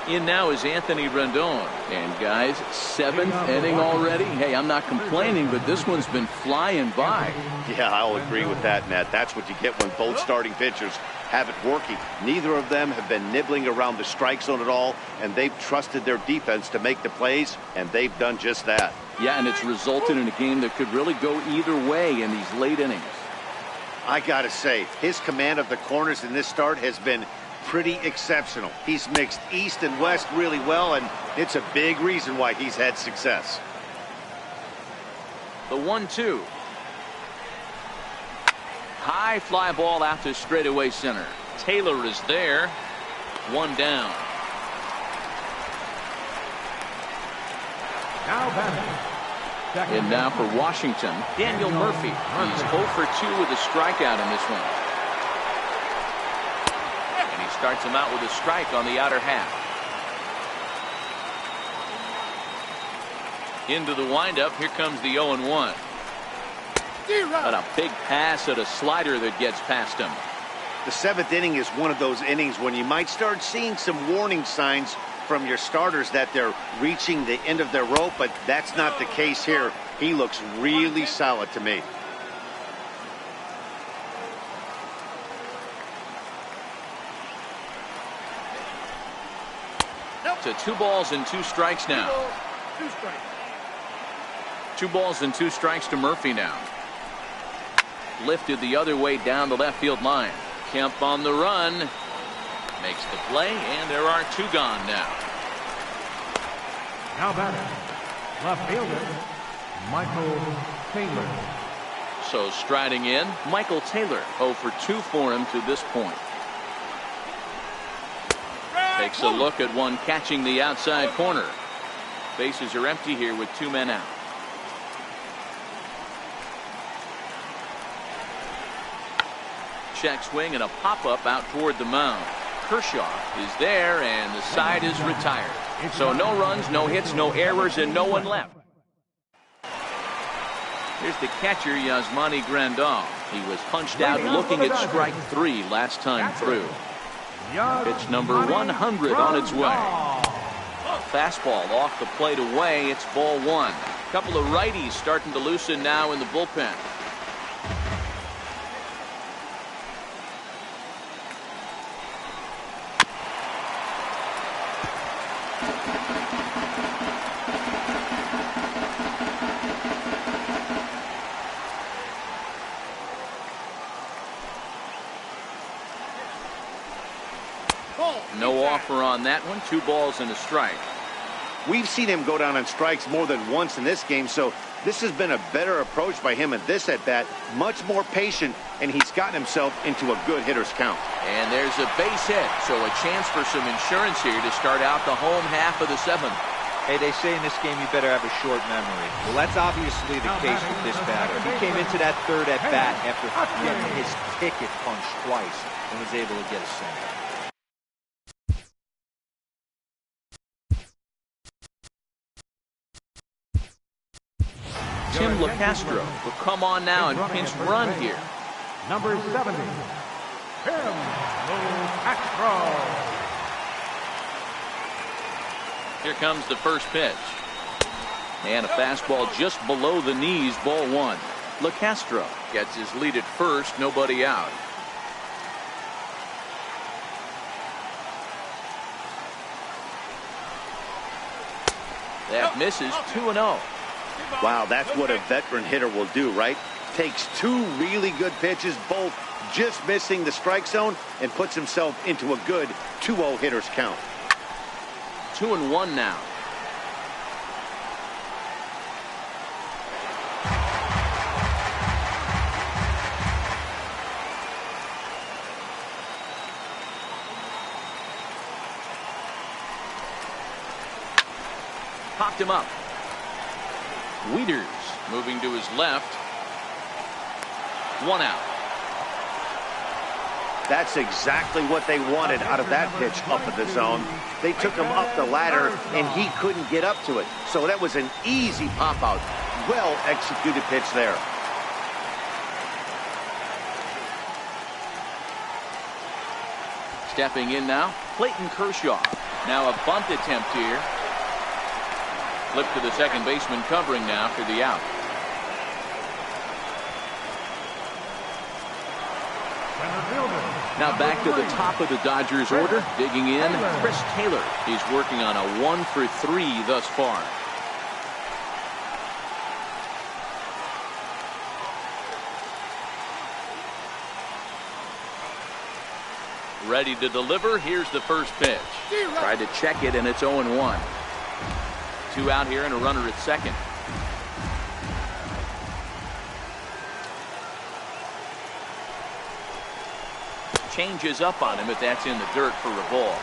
In now is Anthony Rendon. And guys, 7th inning already. Hey, I'm not complaining, but this one's been flying by. Yeah, I'll agree with that, Matt. That's what you get when both starting pitchers have it working. Neither of them have been nibbling around the strike zone at all, and they've trusted their defense to make the plays, and they've done just that. Yeah, and it's resulted in a game that could really go either way in these late innings. I gotta say, his command of the corners in this start has been pretty exceptional. He's mixed east and west really well, and it's a big reason why he's had success. The 1-2. High fly ball out to straightaway center. Taylor is there. 1 down. Now batting, And now for Washington, Daniel Murphy. He's 0 for 2 with a strikeout in this one. And he starts him out with a strike on the outer half. Into the windup. Here comes the 0-1. But a big pass at a slider that gets past him. The 7th inning is one of those innings when you might start seeing some warning signs from your starters that they're reaching the end of their rope, but that's not the case here. He looks really solid to me. To 2 balls and 2 strikes now. 2 strikes. 2 balls and 2 strikes to Murphy now. Lifted the other way down the left field line. Kemp on the run. Makes the play, and there are 2 gone now. Now batting, left fielder, Michael Taylor. So striding in, Michael Taylor, 0 for 2 for him to this point. Takes a look at one catching the outside corner. Bases are empty here with 2 men out. Check swing and a pop-up out toward the mound. Kershaw is there, and the side is retired. So no runs, no hits, no errors, and no one left. Here's the catcher, Yasmani Grandal. He was punched out looking at strike 3 last time through. Pitch number 100 on its way. Fastball off the plate away. It's ball 1. A couple of righties starting to loosen now in the bullpen. No offer on that one. 2 balls and a strike. We've seen him go down on strikes more than once in this game, so this has been a better approach by him at this at-bat. Much more patient, and he's gotten himself into a good hitter's count. And there's a base hit, so a chance for some insurance here to start out the home half of the 7th. Hey, they say in this game you better have a short memory. Well, that's obviously the case with this batter. He came into that 3rd at-bat after getting his ticket punched twice and was able to get a single. Tim LeCastro will come on now and pinch run here. Number 70, Tim LeCastro. Here comes the first pitch. And a fastball just below the knees, ball 1. LeCastro gets his lead at first, nobody out. That misses. 2-0. Wow, that's what a veteran hitter will do, right? Takes 2 really good pitches, both just missing the strike zone, and puts himself into a good 2-0 hitter's count. 2-1 now. Popped him up. Wieters moving to his left. 1 out. That's exactly what they wanted out of that pitch up in the zone. They took him up the ladder, and he couldn't get up to it. So that was an easy pop-out. Well-executed pitch there. Stepping in now, Clayton Kershaw. Now a bunt attempt here. Flip to the second baseman covering now for the out. Now back to the top of the Dodgers order. Digging in, Chris Taylor. He's working on a 1 for 3 thus far. Ready to deliver. Here's the first pitch. Tried to check it, and it's 0-1. 2 out here and a runner at second. Changes up on him, but that's in the dirt for a ball.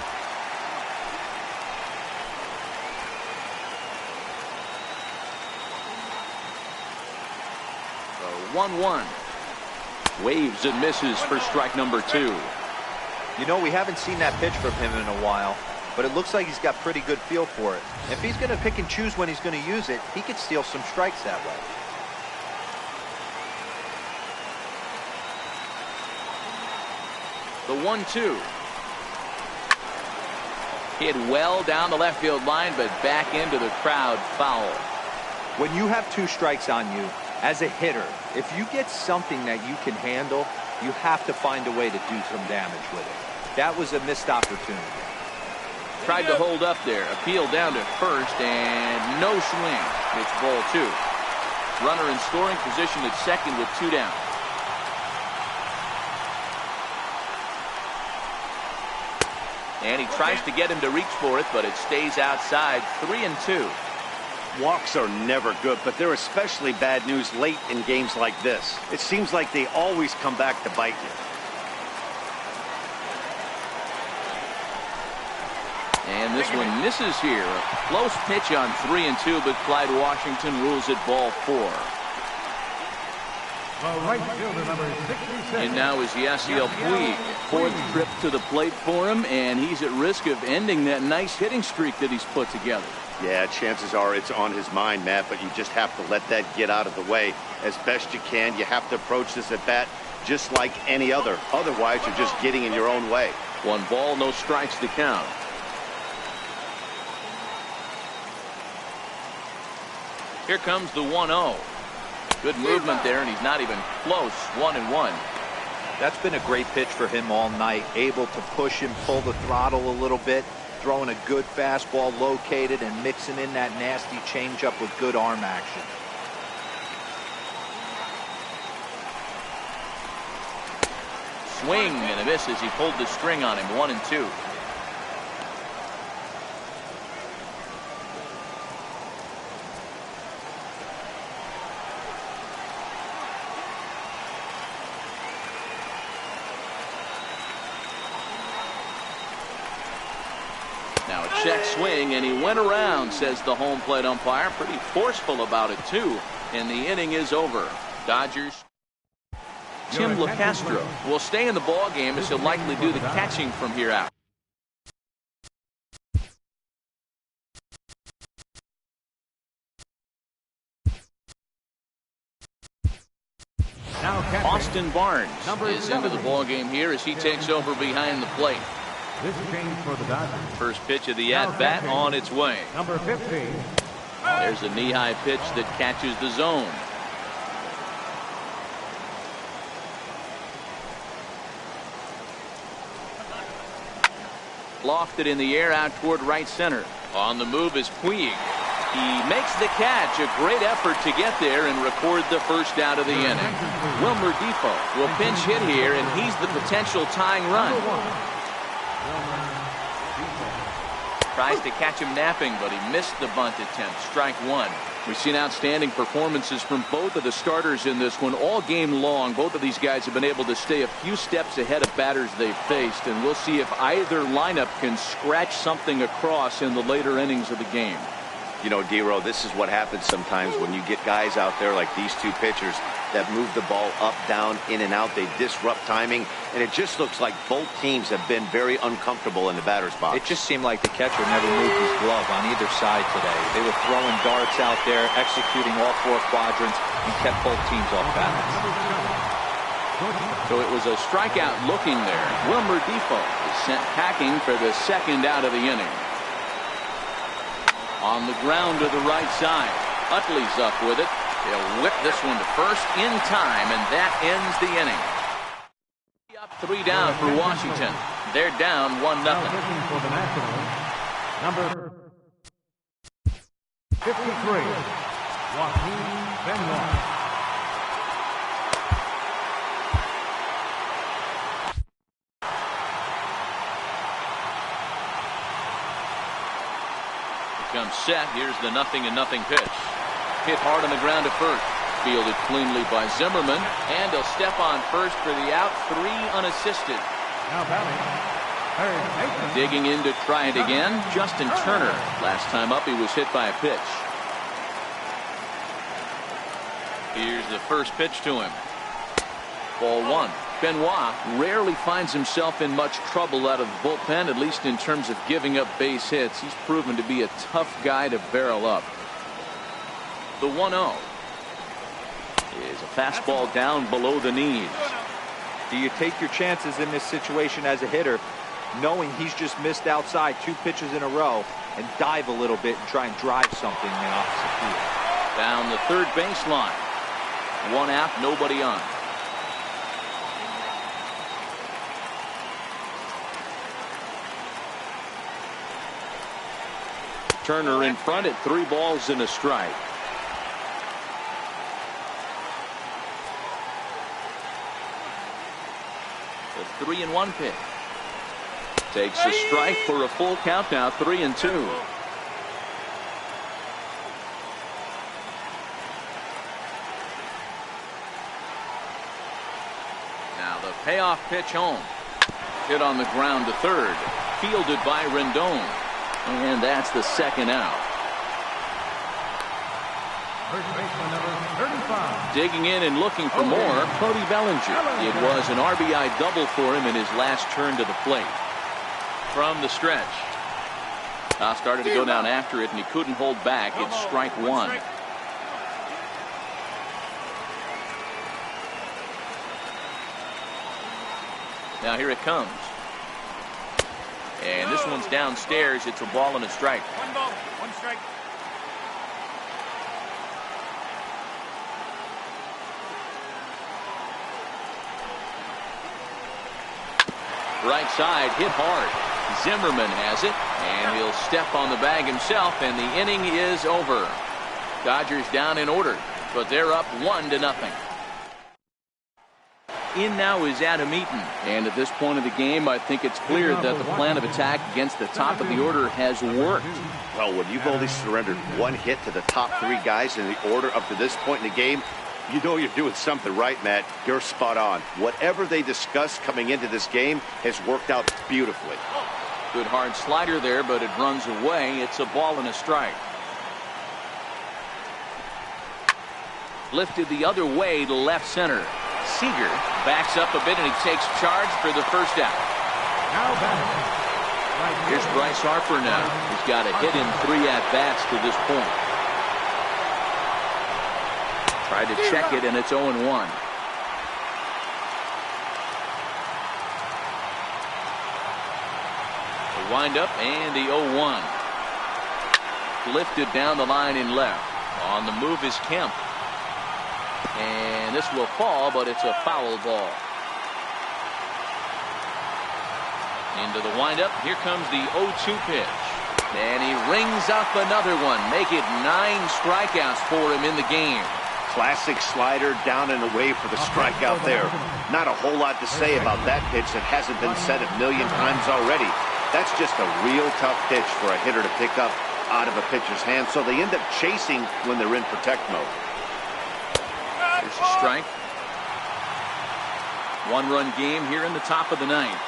1-1. Waves and misses for strike number 2. You know, we haven't seen that pitch from him in a while, but it looks like he's got pretty good feel for it. If he's going to pick and choose when he's going to use it, he could steal some strikes that way. The 1-2. Hit well down the left field line, but back into the crowd, foul. When you have 2 strikes on you, as a hitter, if you get something that you can handle, you have to find a way to do some damage with it. That was a missed opportunity. Tried to hold up there. Appeal down to first, and no swing. It's ball 2. Runner in scoring position at second with 2 down. And he tries to get him to reach for it, but it stays outside. 3-2. Walks are never good, but they're especially bad news late in games like this. It seems like they always come back to bite you. And this one misses here. A close pitch on 3-2, but Clyde Washington rules it ball 4. Right fielder number 66. And now is Yasiel Puig. 4th trip to the plate for him, and he's at risk of ending that nice hitting streak that he's put together. Yeah, chances are it's on his mind, Matt, but you just have to let that get out of the way as best you can. You have to approach this at bat just like any other. Otherwise, you're just getting in your own way. 1 ball, no strikes to count. Here comes the 1-0. Good movement there, and he's not even close. 1-1. That's been a great pitch for him all night. Able to push him, pull the throttle a little bit, throwing a good fastball located and mixing in that nasty changeup with good arm action. Swing and a miss as he pulled the string on him. 1-2. Now a check swing, and he went around, says the home plate umpire. Pretty forceful about it, too. And the inning is over. Dodgers. Tim LaCastro will stay in the ball game as he'll likely do the catching from here out. Austin Barnes is into the ball game here as he takes over behind the plate. This change for the Dodgers. First pitch of the at-bat on its way. Number 15. There's a knee-high pitch that catches the zone. Lofted in the air out toward right center. On the move is Puig. He makes the catch. A great effort to get there and record the first out of the inning. Wilmer Depot will pinch hit here, and he's the potential tying run. Tries to catch him napping, but he missed the bunt attempt. Strike 1. We've seen outstanding performances from both of the starters in this one all game long. Both of these guys have been able to stay a few steps ahead of batters they've faced, and we'll see if either lineup can scratch something across in the later innings of the game. You know, Dero, this is what happens sometimes when you get guys out there like these two pitchers that move the ball up, down, in and out. They disrupt timing, and it just looks like both teams have been very uncomfortable in the batter's box. It just seemed like the catcher never moved his glove on either side today. They were throwing darts out there, executing all 4 quadrants, and kept both teams off balance. So it was a strikeout looking there. Wilmer Depot is sent packing for the second out of the inning. On the ground to the right side. Utley's up with it. He'll whip this one to first in time, and that ends the inning. Up 3 down for Washington. They're down 1-0. For the Nationals, number 53, Joaquin Benoit. Comes set. Here's the 0-0 pitch. Hit hard on the ground to first. Fielded cleanly by Zimmerman, and he'll step on first for the out. 3 unassisted. Now batting, third baseman. Digging in to try it again. Justin Turner. Last time up he was hit by a pitch. Here's the first pitch to him. Ball one. Benoit rarely finds himself in much trouble out of the bullpen, at least in terms of giving up base hits. He's proven to be a tough guy to barrel up. The 1-0 is a fastball down below the knees. Do you take your chances in this situation as a hitter, knowing he's just missed outside 2 pitches in a row, and dive a little bit and try and drive something in the opposite field? Down the third baseline. 1 out, nobody on. Turner in front at 3 balls and a strike. The 3-1 pitch. Takes a strike for a full count now, 3-2. Now the payoff pitch home. Hit on the ground to third. Fielded by Rendon. And that's the 2nd out. First baseman number 35. Digging in and looking for more, Cody Bellinger. It was an RBI double for him in his last turn to the plate. From the stretch. Started to go down after it, and he couldn't hold back. It's strike 1. Now here it comes. And this one's downstairs. It's a ball and a strike. 1 ball, 1 strike. Right side hit hard. Zimmerman has it, and he'll step on the bag himself, and the inning is over. Dodgers down in order, but they're up 1-0. In now is Adam Eaton, and at this point of the game, I think it's clear that the plan of attack against the top of the order has worked. Well, when you've only surrendered 1 hit to the top 3 guys in the order up to this point in the game, you know you're doing something right, Matt. You're spot on. Whatever they discussed coming into this game has worked out beautifully. Good hard slider there, but it runs away. It's a ball and a strike. Lifted the other way to left center. Seager backs up a bit, and he takes charge for the first out. Now batting. Here's Bryce Harper now. He's got a hit in 3 at-bats to this point. Tried to check it, and it's 0-1. The windup and the 0-1. Lifted down the line in left. On the move is Kemp. And this will fall, but it's a foul ball. Into the windup. Here comes the 0-2 pitch. And he rings up another one. Make it 9 strikeouts for him in the game. Classic slider down and away for the strikeout there. Not a whole lot to say about that pitch that hasn't been said a million times already. That's just a real tough pitch for a hitter to pick up out of a pitcher's hand, so they end up chasing when they're in protect mode. There's a strike. 1-run game here in the top of the 9th.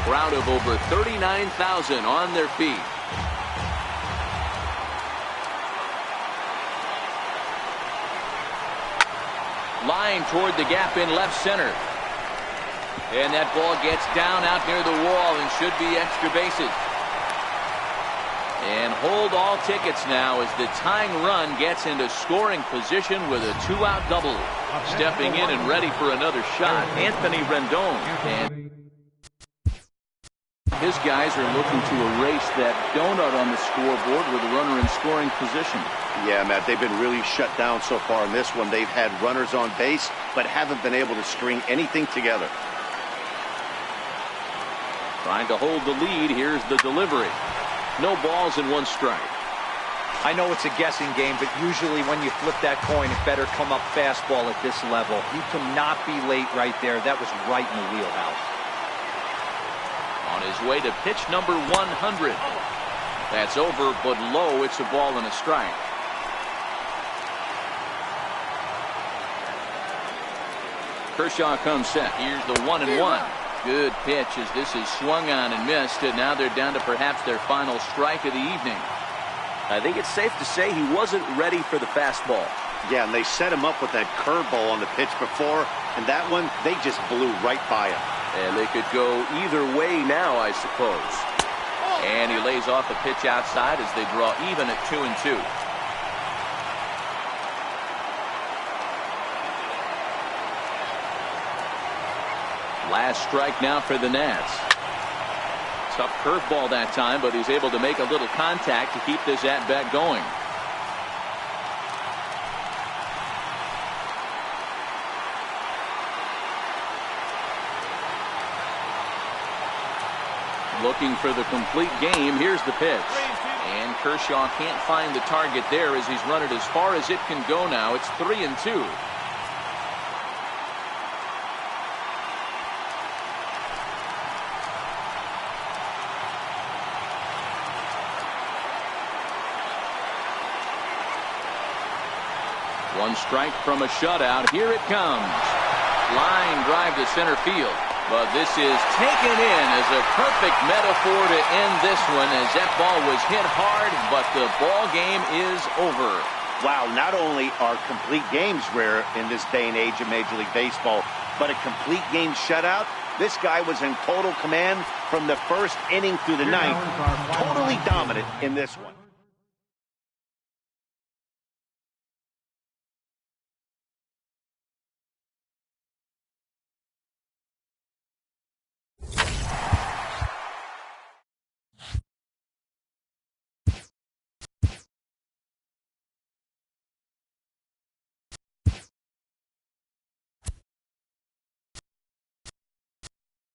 Crowd of over 39,000 on their feet. Line toward the gap in left center. And that ball gets down out near the wall and should be extra bases. And hold all tickets now as the tying run gets into scoring position with a 2-out double. Stepping in and ready for another shot, Anthony Rendon. And his guys are looking to erase that donut on the scoreboard with a runner in scoring position. Yeah, Matt, they've been really shut down so far in this one. They've had runners on base, but haven't been able to string anything together. Trying to hold the lead. Here's the delivery. No balls and 1 strike. I know it's a guessing game, but usually when you flip that coin, it better come up fastball at this level. He cannot be late right there. That was right in the wheelhouse. On his way to pitch number 100. That's over, but low. It's a ball and a strike. Kershaw comes set. Here's the 1-1. Good pitch as this is swung on and missed, and now they're down to perhaps their final strike of the evening. I think it's safe to say he wasn't ready for the fastball. Yeah, and they set him up with that curveball on the pitch before, and that one, they just blew right by him. And they could go either way now, I suppose. And he lays off a pitch outside as they draw even at 2-2. Last strike now for the Nats. Tough curveball that time, but he's able to make a little contact to keep this at-bat going. Looking for the complete game. Here's the pitch. And Kershaw can't find the target there as he's run it as far as it can go now. It's 3-2. One strike from a shutout. Here it comes. Line drive to center field. But this is taken in as a perfect metaphor to end this one, as that ball was hit hard, but the ball game is over. Wow, not only are complete games rare in this day and age of Major League Baseball, but a complete game shutout. This guy was in total command from the first inning through the ninth. Totally dominant in this one.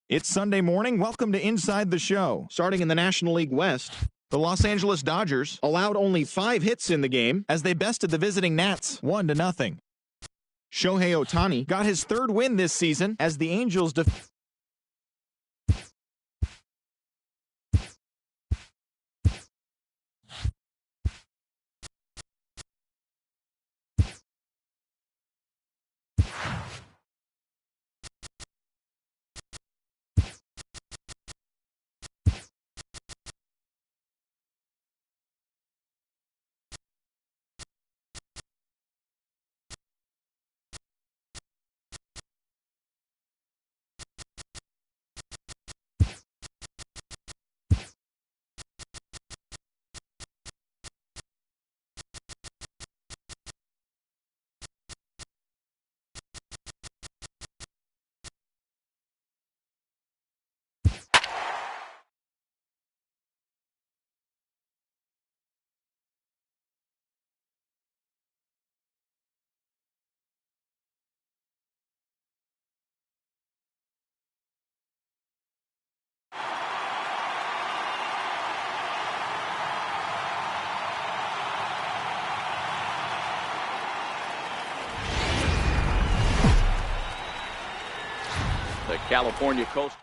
It's Sunday morning. Welcome to Inside the Show. Starting in the National League West, the Los Angeles Dodgers allowed only 5 hits in the game as they bested the visiting Nats 1-0. Shohei Ohtani got his 3rd win this season as the Angels The California Coast.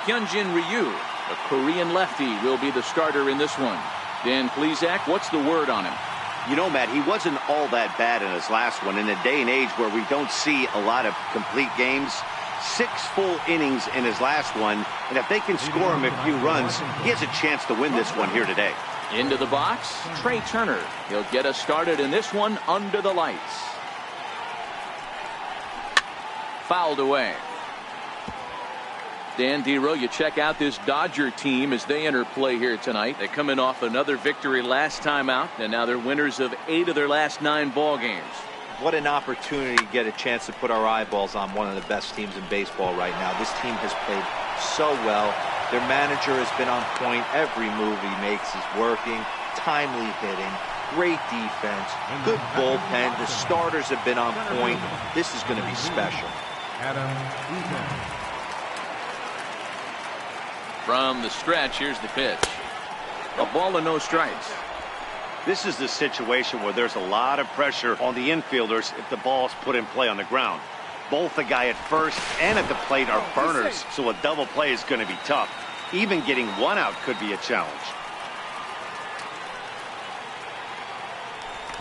Hyunjin Ryu, a Korean lefty, will be the starter in this one. Dan Plesac, what's the word on him? You know, Matt, he wasn't all that bad in his last one. In a day and age where we don't see a lot of complete games, 6 full innings in his last one, and if they can score him a few runs, he has a chance to win this one here today. Into the box, Trey Turner. He'll get us started in this one under the lights. Fouled away. Dan Dero, you check out this Dodger team as they enter play here tonight. They come in off another victory last time out, and now they're winners of 8 of their last 9 ball games. What an opportunity to get a chance to put our eyeballs on one of the best teams in baseball right now. This team has played so well. Their manager has been on point. Every move he makes is working. Timely hitting. Great defense. Good bullpen. The starters have been on point. This is going to be special. From the stretch, here's the pitch. A ball and no strikes. This is the situation where there's a lot of pressure on the infielders if the ball's put in play on the ground. Both the guy at first and at the plate are burners, so a double play is going to be tough. Even getting one out could be a challenge.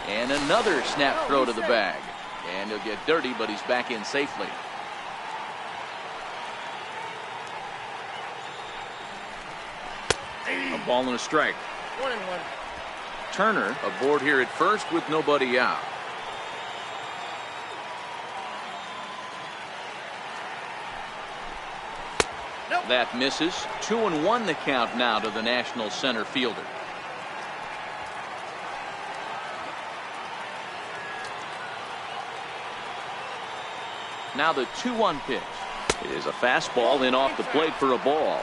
And another snap throw to the bag. And he'll get dirty, but he's back in safely. Ball and a strike. 1-1. Turner aboard here at first with nobody out. Nope. That misses. 2-1 the count now to the National center fielder. Now the 2-1 pitch. It is a fastball in off the plate for a ball.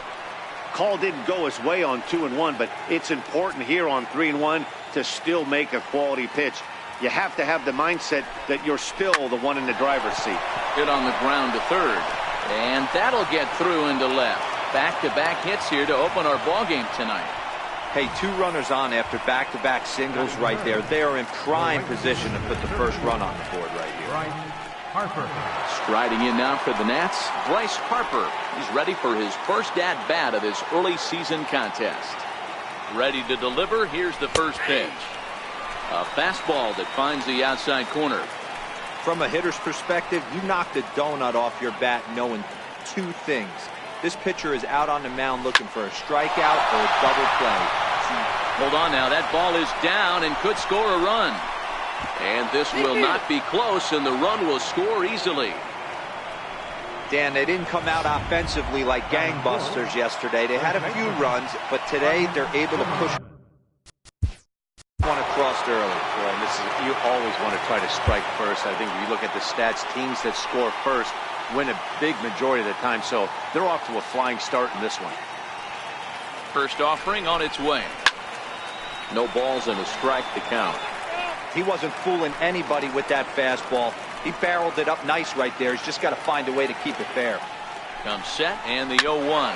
Call didn't go his way on 2-1, but it's important here on 3-1 to still make a quality pitch. You have to have the mindset that you're still the one in the driver's seat. Hit on the ground to third, and that'll get through into left. Back-to-back hits here to open our ball game tonight. Hey, 2 runners on after back-to-back singles right there. They are in prime position to put the first run on the board right here. Bryce Harper. Striding in now for the Nats, Bryce Harper. He's ready for his first at-bat of this early season contest. Ready to deliver. Here's the first pitch. A fastball that finds the outside corner. From a hitter's perspective, you knock the donut off your bat knowing 2 things. This pitcher is out on the mound looking for a strikeout or a double play. Hold on now. That ball is down and could score a run. And this will not be close, and the run will score easily. Dan, they didn't come out offensively like gangbusters yesterday. They had a few runs, but today they're able to push one across early. Well, and this is, you always want to try to strike first. I think if you look at the stats, teams that score first win a big majority of the time, so they're off to a flying start in this one. First offering on its way. No balls and a strike to count. He wasn't fooling anybody with that fastball. He barreled it up nice right there. He's just got to find a way to keep it fair. Comes set, and the 0-1.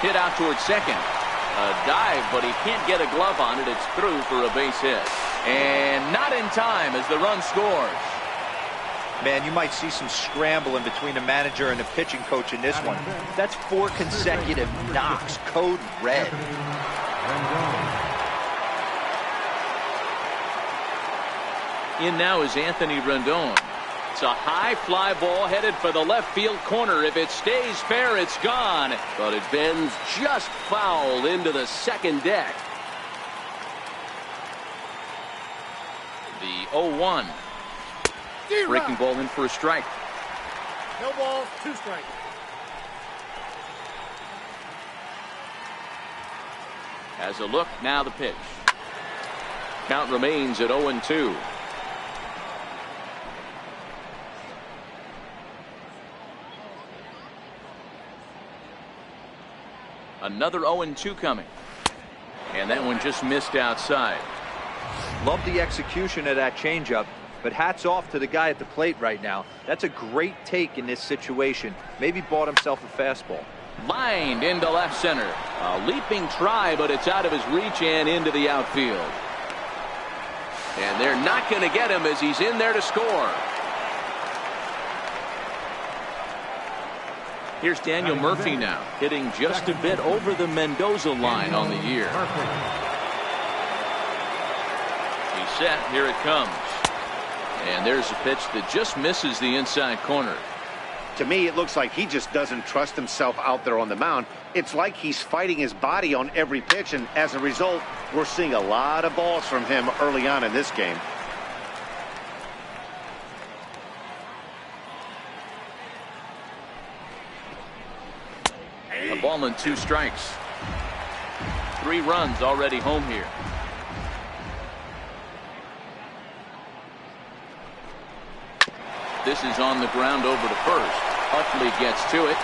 Hit out towards second. A dive, but he can't get a glove on it. It's through for a base hit. And not in time as the run scores. Man, you might see some scrambling between the manager and the pitching coach in this one. That's 4 consecutive knocks. Code red. In now is Anthony Rendon. It's a high fly ball headed for the left field corner. If it stays fair, it's gone. But it bends just foul into the second deck. The 0-1. Breaking ball in for a strike. No balls, 2 strikes. Has a look, now the pitch. Count remains at 0-2. Another 0-2 coming. And that one just missed outside. Love the execution of that changeup, but hats off to the guy at the plate right now. That's a great take in this situation. Maybe bought himself a fastball. Lined into left center. A leaping try, but it's out of his reach and into the outfield. And they're not going to get him as he's in there to score. Here's Daniel Murphy now, hitting just a bit over the Mendoza line on the year. He's set. Here it comes. And there's a pitch that just misses the inside corner. To me, it looks like he just doesn't trust himself out there on the mound. It's like he's fighting his body on every pitch, and as a result, we're seeing a lot of balls from him early on in this game. A ball and 2 strikes. 3 runs already home here. This is on the ground over to first. Utley gets to it.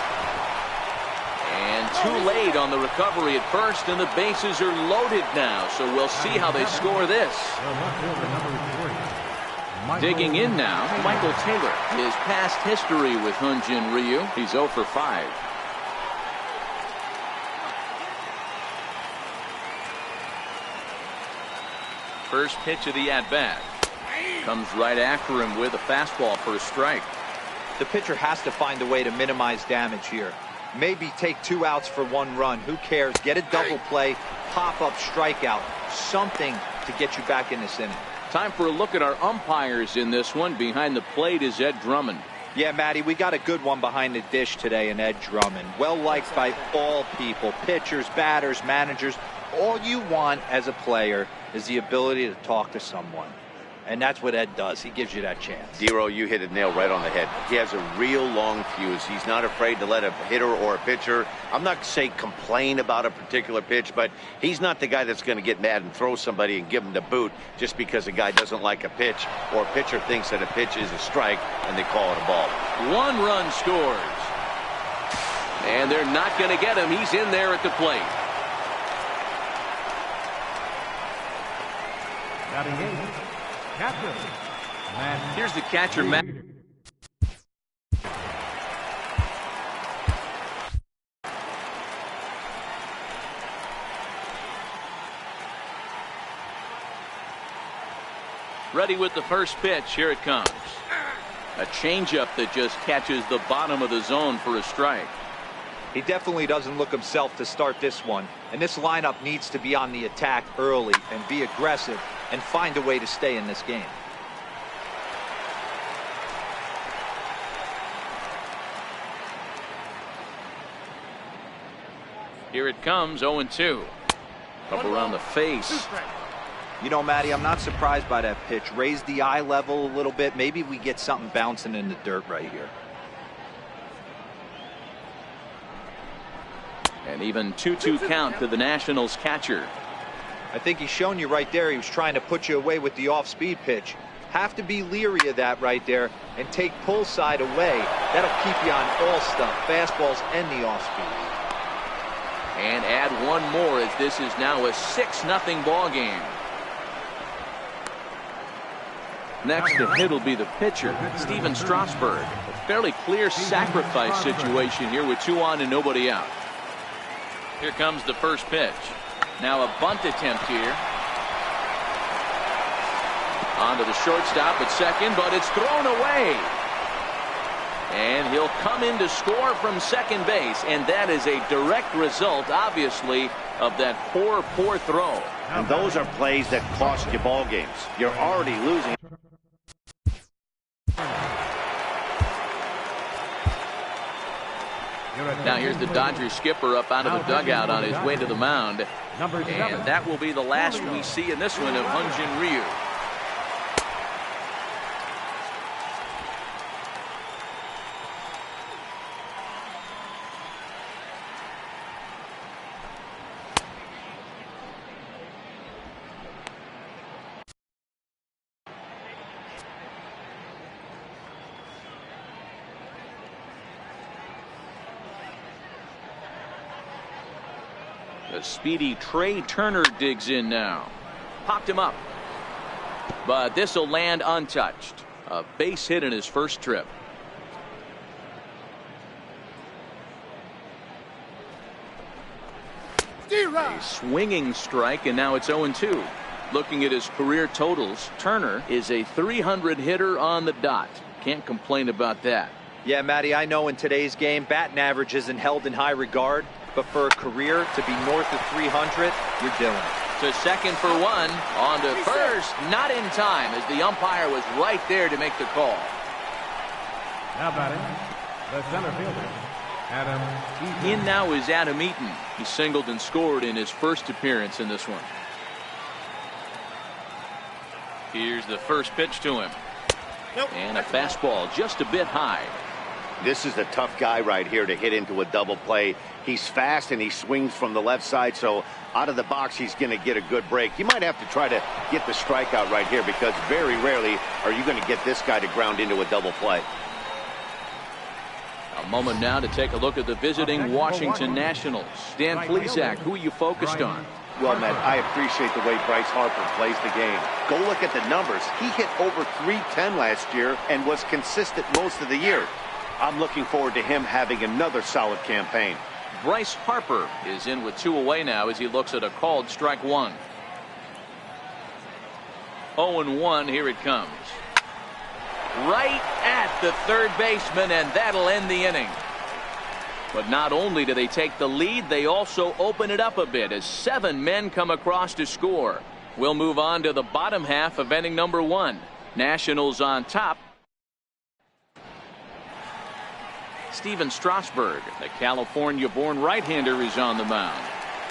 And too late on the recovery at first, and the bases are loaded now. So we'll see how they score this. Digging in now, Michael Taylor. His past history with Hyunjin Ryu. He's 0 for 5. First pitch of the at-bat. Comes right after him with a fastball for a strike. The pitcher has to find a way to minimize damage here. Maybe take 2 outs for 1 run. Who cares? Get a double play, pop-up strikeout. Something to get you back in this inning. Time for a look at our umpires in this one. Behind the plate is Ed Drummond. Yeah, Matty, we got a good one behind the dish today in Ed Drummond. Well liked by all people, pitchers, batters, managers. All you want as a player is the ability to talk to someone. And that's what Ed does. He gives you that chance. Dero, you hit a nail right on the head. He has a real long fuse. He's not afraid to let a hitter or a pitcher, I'm not saying complain about a particular pitch, but he's not the guy that's going to get mad and throw somebody and give him the boot just because a guy doesn't like a pitch or a pitcher thinks that a pitch is a strike and they call it a ball. 1 run scores. And they're not going to get him. He's in there at the plate. Here's the catcher, Matt. Ready with the first pitch. Here it comes. A changeup that just catches the bottom of the zone for a strike. He definitely doesn't look himself to start this one. And this lineup needs to be on the attack early and be aggressive and find a way to stay in this game. Here it comes, 0-2. Up around the face. You know, Matty, I'm not surprised by that pitch. Raise the eye level a little bit. Maybe we get something bouncing in the dirt right here. And even 2-2 count to the Nationals catcher. I think he's shown you right there. He was trying to put you away with the off-speed pitch. Have to be leery of that right there and take pull side away. That'll keep you on all stuff, fastballs and the off-speed. And add one more as this is now a 6-0 ball game. Next to hit will be the pitcher, Steven Strasburg. A fairly clear sacrifice situation here with 2 on and nobody out. Here comes the first pitch. Now a bunt attempt here. On to the shortstop at second, but it's thrown away. And he'll come in to score from second base, and that is a direct result, obviously, of that poor throw. And those are plays that cost you ball games. You're already losing. Now here's the Dodgers skipper up out of the dugout on his way to the mound. And that will be the last we see in this one of Hyun-Jin Ryu. The speedy Trey Turner digs in now. Popped him up. But this will land untouched. A base hit in his first trip. A swinging strike, and now it's 0-2. Looking at his career totals, Turner is a 300 hitter on the dot. Can't complain about that. Yeah, Matty, I know in today's game, batting average isn't held in high regard. But for a career to be north of 300, you're doing it. To second for 1. On to first. Not in time as the umpire was right there to make the call. Now batting, the center fielder, Adam Eaton. In now is Adam Eaton. He singled and scored in his first appearance in this one. Here's the first pitch to him. And a fastball just a bit high. This is a tough guy right here to hit into a double play. He's fast and he swings from the left side, so out of the box he's going to get a good break. You might have to try to get the strikeout right here because very rarely are you going to get this guy to ground into a double play. A moment now to take a look at the visiting Washington Nationals. Dan Plesac, who are you focused on? Well, Matt, I appreciate the way Bryce Harper plays the game. Go look at the numbers. He hit over .310 last year and was consistent most of the year. I'm looking forward to him having another solid campaign. Bryce Harper is in with 2 away now as he looks at a called strike 1. 0-1, here it comes. Right at the third baseman, and that'll end the inning. But not only do they take the lead, they also open it up a bit as 7 men come across to score. We'll move on to the bottom half of inning number 1. Nationals on top. Steven Strasburg, the California-born right-hander, is on the mound.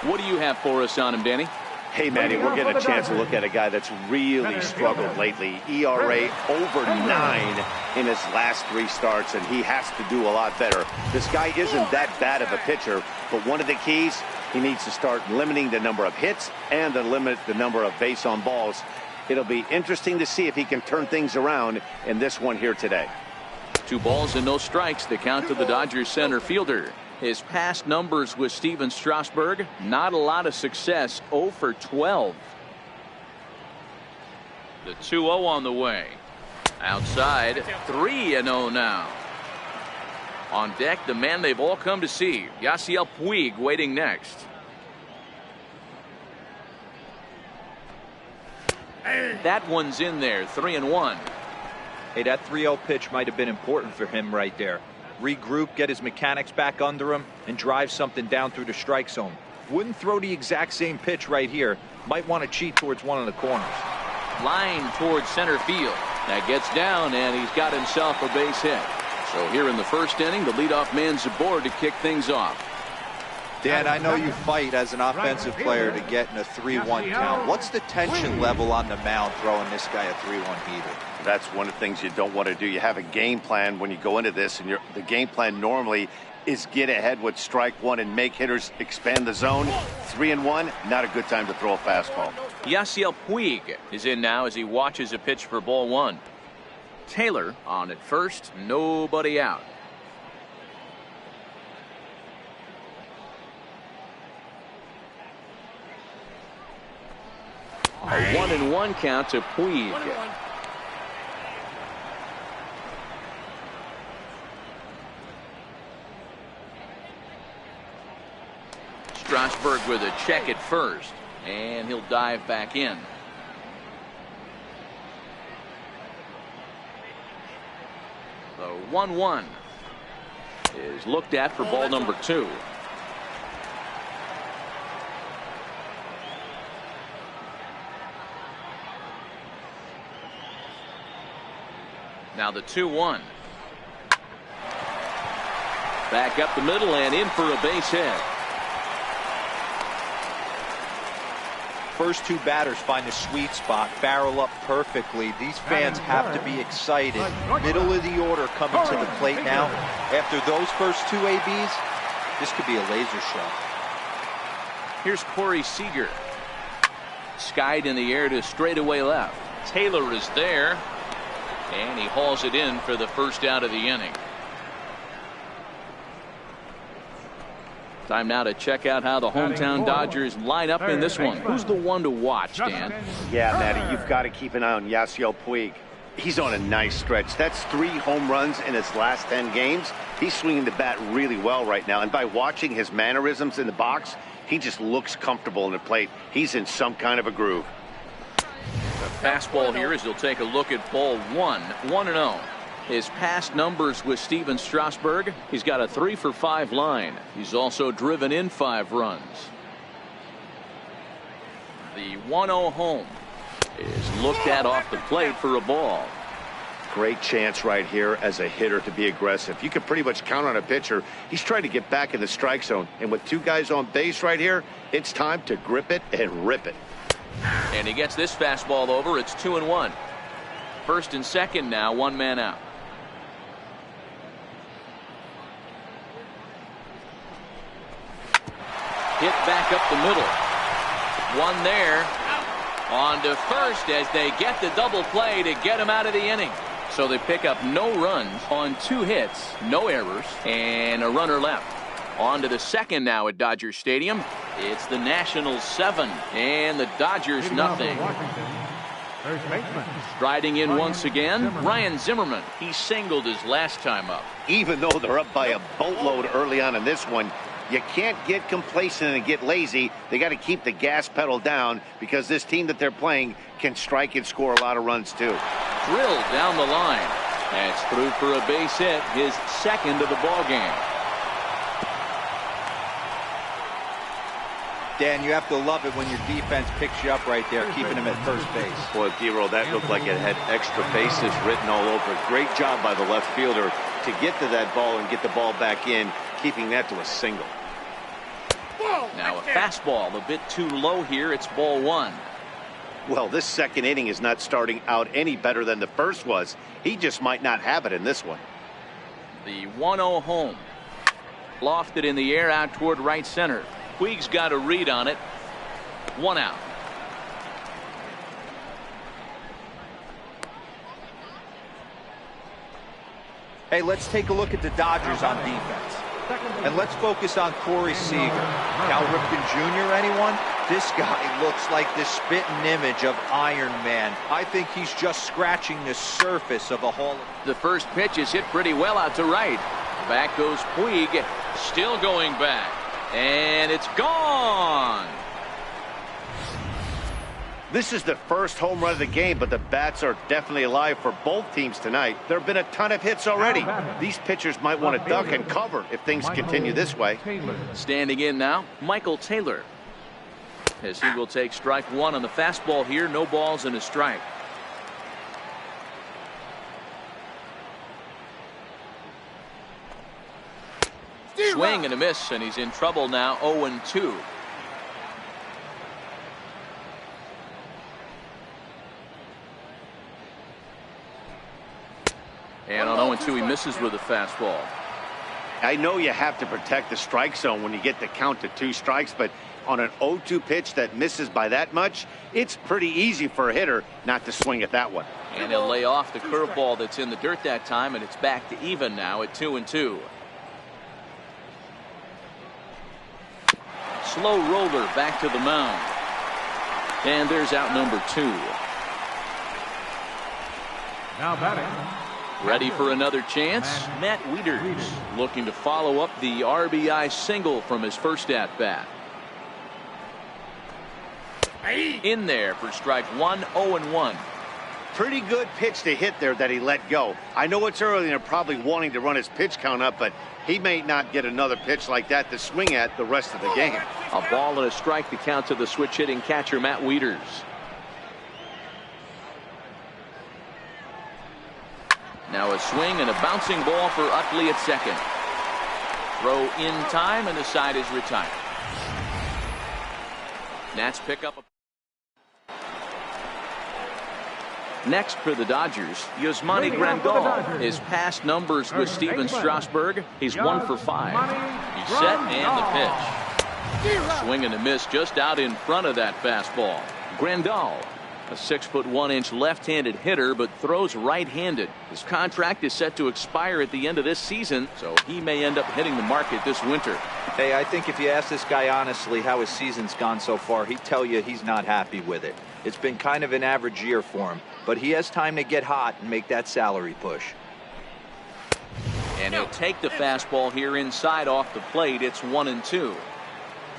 What do you have for us on him, Danny? Hey, Manny, we're getting a chance to look at a guy that's really struggled lately. ERA over 9 in his last 3 starts, and he has to do a lot better. This guy isn't that bad of a pitcher, but one of the keys, he needs to start limiting the number of hits and to limit the number of base on balls. It'll be interesting to see if he can turn things around in this one here today. 2 balls and no strikes, the count to the Dodgers center fielder. His past numbers with Steven Strasburg, not a lot of success, 0 for 12. The 2-0 on the way. Outside, 3-0 now. On deck, the man they've all come to see, Yasiel Puig, waiting next. That one's in there, 3-1. Hey, that 3-0 pitch might have been important for him right there. Regroup, get his mechanics back under him, and drive something down through the strike zone. Wouldn't throw the exact same pitch right here. Might want to cheat towards one of the corners. Line towards center field. That gets down, and he's got himself a base hit. So here in the first inning, the leadoff man's aboard to kick things off. Dan, I know you fight as an offensive player to get in a 3-1 count. What's the tension level on the mound throwing this guy a 3-1 heater? That's one of the things you don't want to do. You have a game plan when you go into this, and the game plan normally is get ahead with strike 1 and make hitters expand the zone. 3-1, not a good time to throw a fastball. Yasiel Puig is in now as he watches a pitch for ball 1. Taylor on at first, nobody out. A 1-1 count to Puig. 1-1. Strasburg with a check at first, and he'll dive back in. The 1-1 is looked at for ball number 2. Now the 2-1. Back up the middle and in for a base hit. First 2 batters find the sweet spot, barrel up perfectly. These fans have to be excited. Middle of the order coming to the plate now. After those first 2 ABs, this could be a laser show. Here's Corey Seager. Skied in the air to straightaway left. Taylor is there, and he hauls it in for the first out of the inning. Time now to check out how the hometown Dodgers line up in this one. Who's the one to watch, Dan? Yeah, Matty, you've got to keep an eye on Yasiel Puig. He's on a nice stretch. That's 3 home runs in his last 10 games. He's swinging the bat really well right now. And by watching his mannerisms in the box, he just looks comfortable in the plate. He's in some kind of a groove. The fastball here as he'll take a look at ball 1. 1-0. His past numbers with Steven Strasburg, he's got a 3 for 5 line. He's also driven in 5 runs. The 1-0 home is looked at off the plate for a ball. Great chance right here as a hitter to be aggressive. You can pretty much count on a pitcher. He's trying to get back in the strike zone. And with 2 guys on base right here, it's time to grip it and rip it. And he gets this fastball over. It's 2-1. First and second now, 1 man out. Hit back up the middle. 1 there. On to first as they get the double play to get him out of the inning. So they pick up no runs on 2 hits, no errors, and a runner left. On to the second now at Dodger Stadium. It's the Nationals 7 and the Dodgers nothing. Striding in once again, Ryan Zimmerman. He singled his last time up. Even though they're up by a boatload early on in this one, you can't get complacent and get lazy. They got to keep the gas pedal down because this team that they're playing can strike and score a lot of runs too. Drilled down the line. That's through for a base hit, his second of the ball game. Dan, you have to love it when your defense picks you up right there, keeping him at first base. Boy, D-Roll, that looked like it had extra bases written all over it. Great job by the left fielder to get to that ball and get the ball back in, keeping that to a single. Now a fastball a bit too low here. It's ball one. Well, this second inning is not starting out any better than the first was. He just might not have it in this one. The 1-0 home. Lofted in the air out toward right center. Puig's got a read on it. 1 out. Hey, let's take a look at the Dodgers on defense. And let's focus on Corey Seager. Cal Ripken Jr., anyone? This guy looks like the spitting image of Iron Man. I think he's just scratching the surface of a Hall. The first pitch is hit pretty well out to right. Back goes Puig. Still going back. And it's gone. This is the first home run of the game, but the bats are definitely alive for both teams tonight. There have been a ton of hits already. These pitchers might want to duck and cover if things continue this way. Standing in now, Michael Taylor. As he will take strike one on the fastball here. No balls and a strike. Swing and a miss, and he's in trouble now. 0-2. And on 0-2, he misses with a fastball. I know you have to protect the strike zone when you get the count to 2 strikes, but on an 0-2 pitch that misses by that much, it's pretty easy for a hitter not to swing at that one. And he'll lay off the curveball that's in the dirt that time, and it's back to even now at 2-2. Slow roller back to the mound. And there's out number 2. Now batting. Ready for another chance? Matt Wieters looking to follow up the RBI single from his first at-bat. In there for strike one. 0-1. Pretty good pitch to hit there that he let go. I know it's early and they're probably wanting to run his pitch count up, but he may not get another pitch like that to swing at the rest of the game. A ball and a strike to count to the switch-hitting catcher Matt Wieters. Now a swing and a bouncing ball for Utley at second. Throw in time, and the side is retired. Nats pick up a... Next for the Dodgers, Yasmani Grandal. His past numbers with Steven Strasburg. He's 1 for 5. He's set and the pitch. Swing and a miss just out in front of that fastball. Grandal, a 6'1" left-handed hitter, but throws right-handed. His contract is set to expire at the end of this season, so he may end up hitting the market this winter. Hey, I think if you ask this guy honestly how his season's gone so far, he'd tell you he's not happy with it. It's been kind of an average year for him, but he has time to get hot and make that salary push. And he'll take the fastball here inside off the plate. It's 1-2.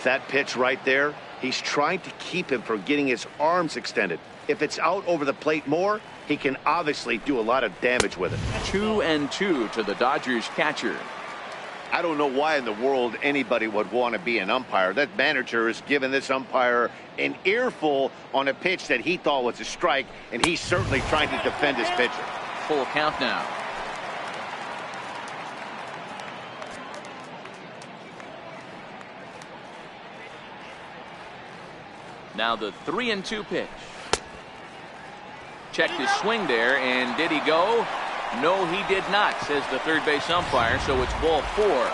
That pitch right there, he's trying to keep him from getting his arms extended. If it's out over the plate more, he can obviously do a lot of damage with it. 2-2 to the Dodgers catcher. I don't know why in the world anybody would want to be an umpire. That manager has given this umpire an earful on a pitch that he thought was a strike, and he's certainly trying to defend his pitcher. Full count now. Now the 3-2 pitch. Checked his swing there, and did he go? No, he did not, says the third base umpire, so it's ball 4.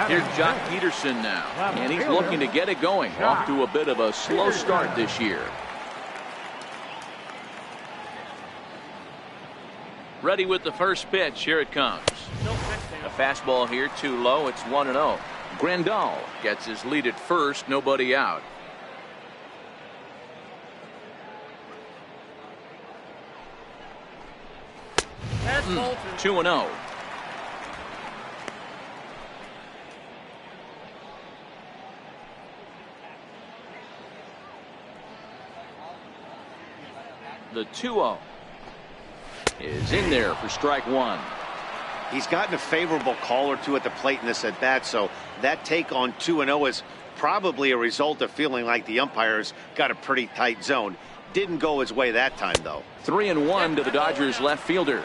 Here's Jock Peterson now, and he's looking to get it going. Off to a bit of a slow start this year. Ready with the first pitch. Here it comes. A fastball here, too low. It's 1-0. Grandal gets his lead at first. Nobody out. That's 2-0. The 2-0 is in there for strike one. He's gotten a favorable call or two at the plate in this at bat, so that take on 2-0 is probably a result of feeling like the umpires got a pretty tight zone. Didn't go his way that time, though. 3-1 to the Dodgers left fielder.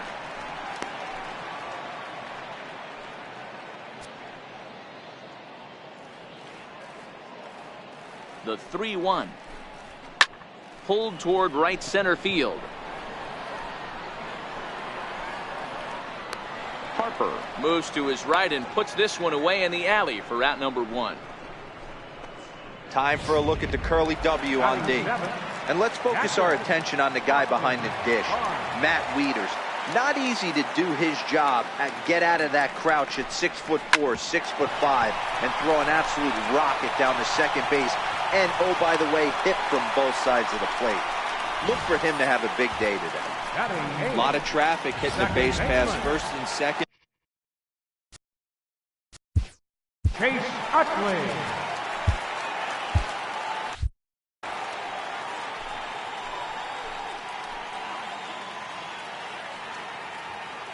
The 3-1. Pulled toward right center field. Harper moves to his right and puts this one away in the alley for out number 1. Time for a look at the curly W on D. And let's focus our attention on the guy behind the dish, Matt Wieters. Not easy to do his job at get out of that crouch at 6'4", 6'5", and throw an absolute rocket down to second base. And, oh, by the way, hit from both sides of the plate. Look for him to have a big day today. A lot of traffic hitting the base pass first and second. Chase Utley.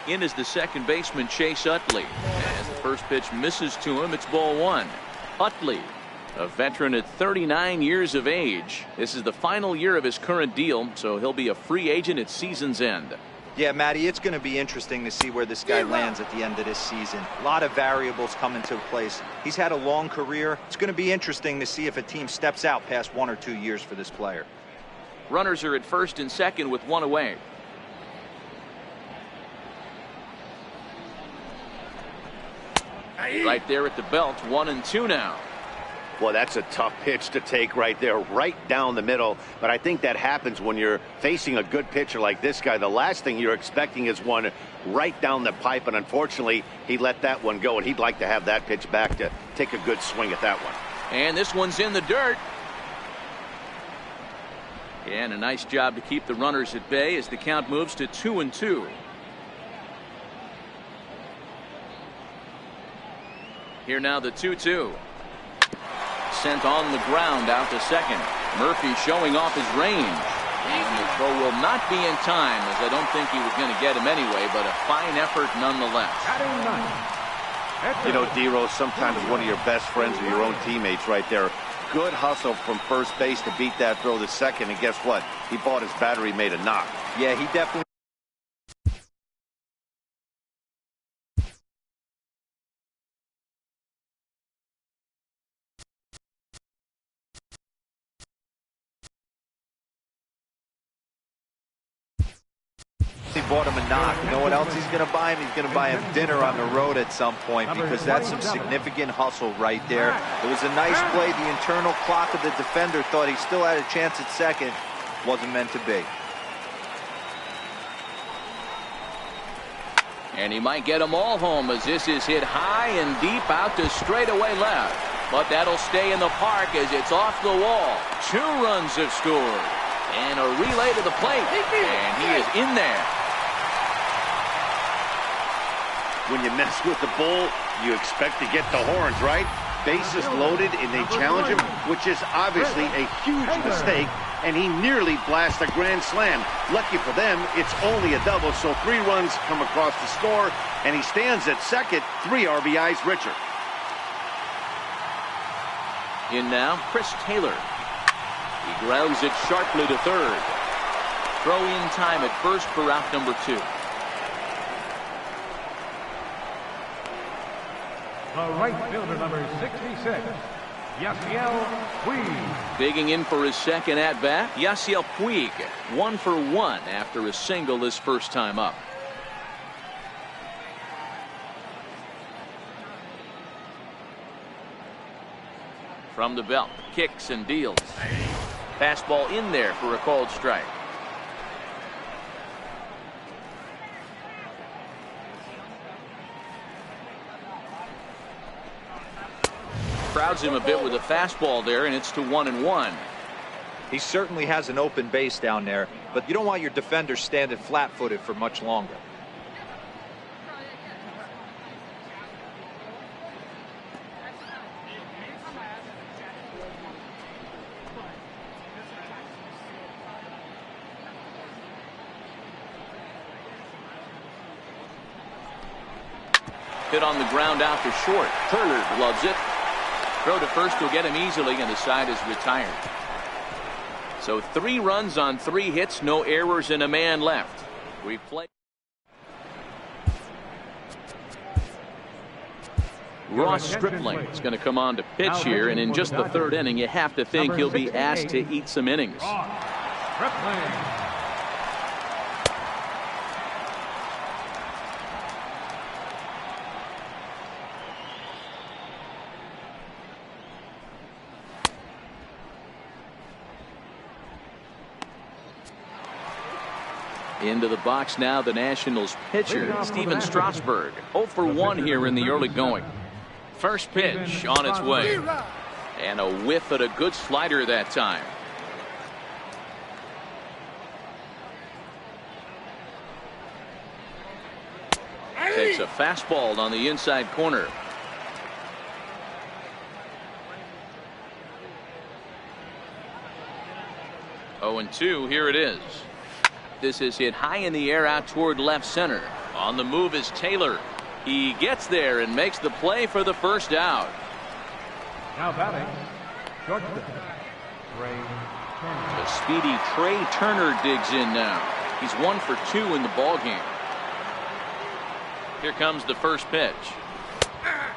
In is the second baseman, Chase Utley. As the first pitch misses to him, it's ball 1. Utley, a veteran at 39 years of age. This is the final year of his current deal, so he'll be a free agent at season's end. Yeah, Matty, it's going to be interesting to see where this guy lands at the end of this season. A lot of variables come into place. He's had a long career. It's going to be interesting to see if a team steps out past 1 or 2 years for this player. Runners are at first and second with 1 away. Right there at the belt, 1 and 2 now. Well, that's a tough pitch to take right there, right down the middle. But I think that happens when you're facing a good pitcher like this guy. The last thing you're expecting is one right down the pipe, and unfortunately, he let that one go, and he'd like to have that pitch back to take a good swing at that one. And this one's in the dirt. And a nice job to keep the runners at bay as the count moves to 2 and 2. Here now the 2-2. Sent on the ground out to second. Murphy showing off his range. And the throw will not be in time, as I don't think he was going to get him anyway, but a fine effort nonetheless. You know, D-Rose, sometimes one of your best friends are your own teammates right there. Good hustle from first base to beat that throw to second, and guess what? He bought his battery made a knock. Yeah, he definitely. He bought him a knock. You know what else he's going to buy him? He's going to buy him dinner on the road at some point, because that's some significant hustle right there. It was a nice play. The internal clock of the defender thought he still had a chance at second. Wasn't meant to be. And he might get them all home, as this is hit high and deep out to straightaway left. But that'll stay in the park as it's off the wall. 2 runs have scored. And a relay to the plate. And he is in there. When you mess with the bull, you expect to get the horns, right? Bases loaded, and they challenge him, which is obviously a huge mistake, and he nearly blasts a grand slam. Lucky for them, it's only a double, so 3 runs come across the score, and he stands at second, 3 RBIs richer. In now, Chris Taylor. He grounds it sharply to third. Throw in time at first for out number 2. The right fielder, number 66, Yasiel Puig. Digging in for his second at-bat, Yasiel Puig, 1 for 1 after a single his first time up. From the belt, kicks and deals. Fastball in there for a called strike. Crowds him a bit with a fastball there, and it's to 1-1. He certainly has an open base down there, but you don't want your defender standing flat-footed for much longer. Hit on the ground out to short. Turner loves it. Throw to first will get him easily, and the side is retired. So 3 runs on 3 hits, no errors, and a man left. We play. Ross Stripling is going to come on to pitch here, and in just the third inning, you have to think he'll be asked to eat some innings. Stripling. Into the box now, the Nationals pitcher, Steven Strasburg. 0 for 1 here in the early going. First pitch on its way. And a whiff at a good slider that time. Takes a fastball on the inside corner. Oh, 0-2, here it is. This is hit high in the air out toward left center. On the move is Taylor. He gets there and makes the play for the first out. Now batting, shortstop, Trey Turner. The speedy Trey Turner digs in now. He's 1 for 2 in the ballgame. Here comes the first pitch.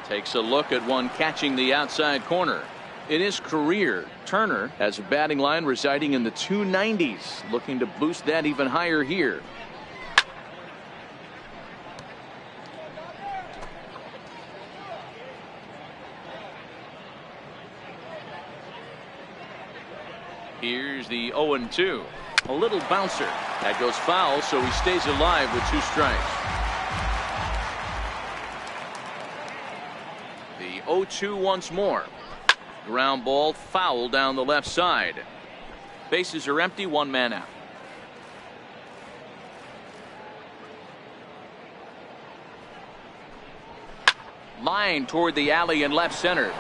Takes a look at one catching the outside corner. In his career, Turner has a batting line residing in the 290s, looking to boost that even higher here. Here's the 0-2. A little bouncer. That goes foul, so he stays alive with 2 strikes. The 0-2 once more. Ground ball foul down the left side. Bases are empty, 1 man out. Line toward the alley in left center.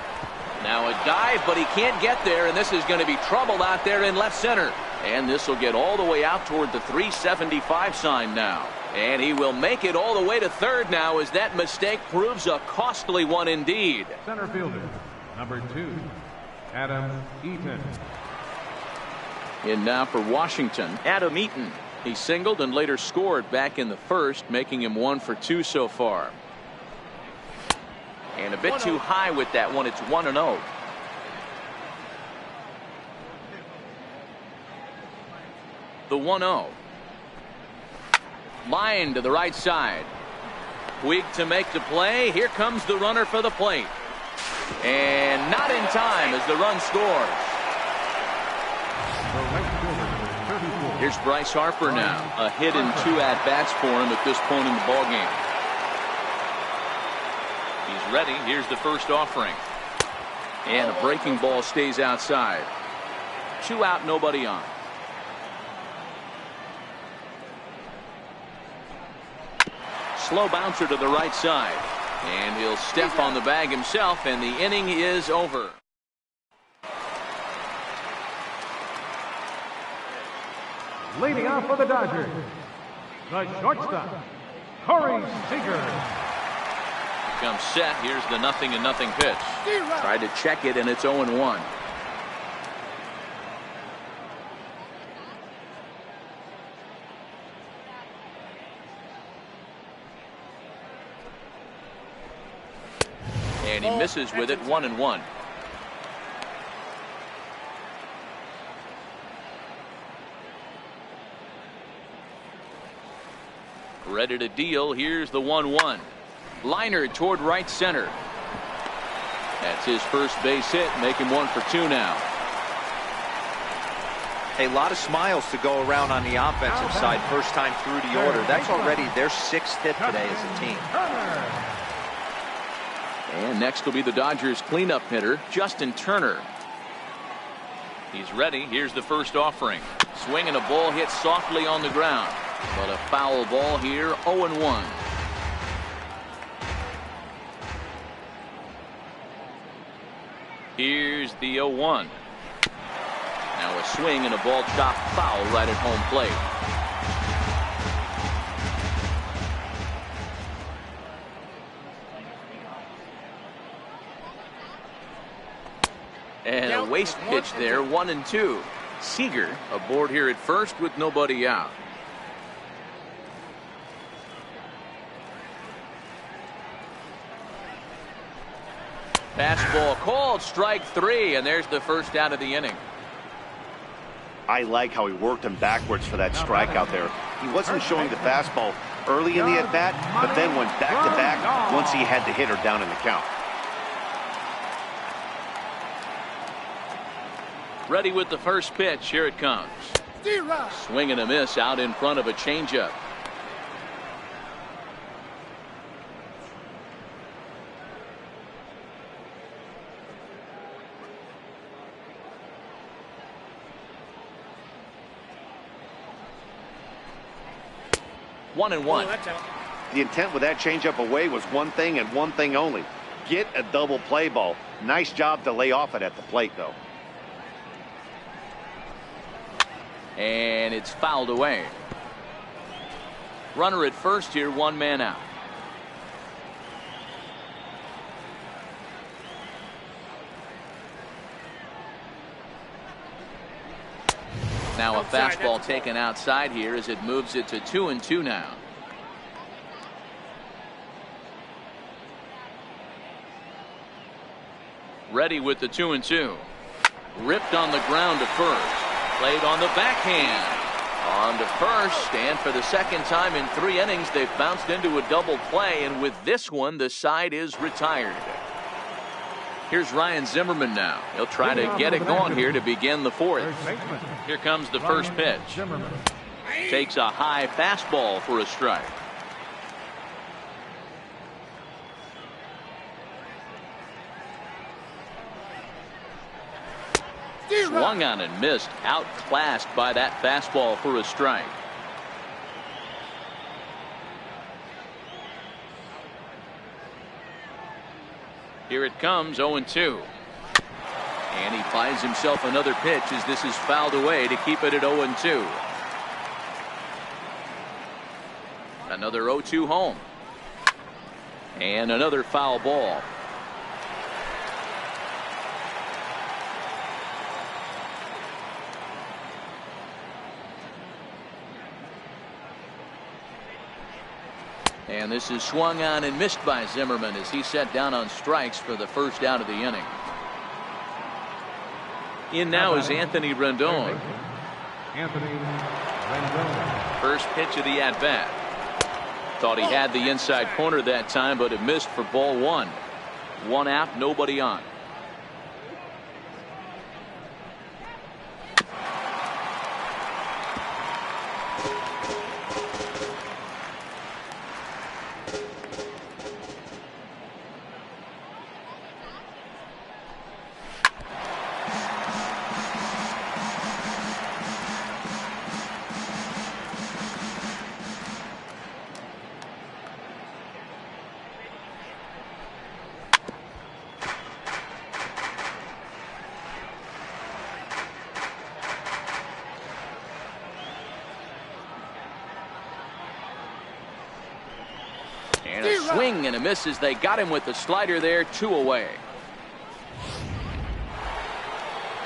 Now a dive, but he can't get there, and this is going to be trouble out there in left center. And this will get all the way out toward the 375 sign now. And he will make it all the way to third now, as that mistake proves a costly one indeed. Center fielder, number 2, Adam Eaton. In now for Washington, Adam Eaton. He singled and later scored back in the first, making him 1 for 2 so far. And a bit too high with that one. It's 1-0. The 1-0. Line to the right side. Puig to make the play. Here comes the runner for the plate. And not in time as the run scores. Here's Bryce Harper now. A hit and 2 at-bats for him at this point in the ballgame. He's ready. Here's the first offering. And a breaking ball stays outside. 2 out, nobody on. Slow bouncer to the right side. And he'll step on the bag himself, and the inning is over. Leading off for the Dodgers, the shortstop, Corey Seager. Comes set. Here's the 0-0 pitch. Tried to check it, and it's 0-1. And he misses with it, 1-1. Ready to deal. Here's the 1-1. Liner toward right center. That's his first base hit, make him 1 for 2 now. A lot of smiles to go around on the offensive side. First time through the order. That's already their 6th hit today as a team. And next will be the Dodgers cleanup hitter, Justin Turner. He's ready. Here's the first offering. Swinging a ball hit softly on the ground. But a foul ball here, 0-1. Here's the 0-1. Now a swing and a ball chopped foul right at home plate. And a waste pitch there, 1-2. Seager aboard here at first with nobody out. Fastball called strike 3, and there's the first out of the inning. I like how he worked him backwards for that strikeout there. He wasn't showing the fastball early in the at-bat, but then went back-to-back once he had the hitter down in the count. Ready with the first pitch. Here it comes. Swing and a miss out in front of a changeup. One and one. The intent with that changeup away was one thing and one thing only. Get a double play ball. Nice job to lay off it at the plate, though. And it's fouled away. Runner at first here, one man out. Now a fastball taken outside here as it moves it to 2-2 now. Ready with the 2-2. Ripped on the ground to first. Played on the backhand. On to first, and for the second time in 3 innings, they've bounced into a double play, and with this one, the side is retired. Here's Ryan Zimmerman now. He'll try to get it going here to begin the 4th. Here comes the first pitch. Takes a high fastball for a strike. Swung on and missed, outclassed by that fastball for a strike. Here it comes, 0-2. And he finds himself another pitch as this is fouled away to keep it at 0-2. Another 0-2 home. And another foul ball. And this is swung on and missed by Zimmerman as he set down on strikes for the first out of the inning. In now is Anthony Rendon. First pitch of the at-bat. Thought he had the inside corner that time, but it missed for ball 1. 1 out, nobody on. And a swing and a miss as they got him with the slider there, 2 away.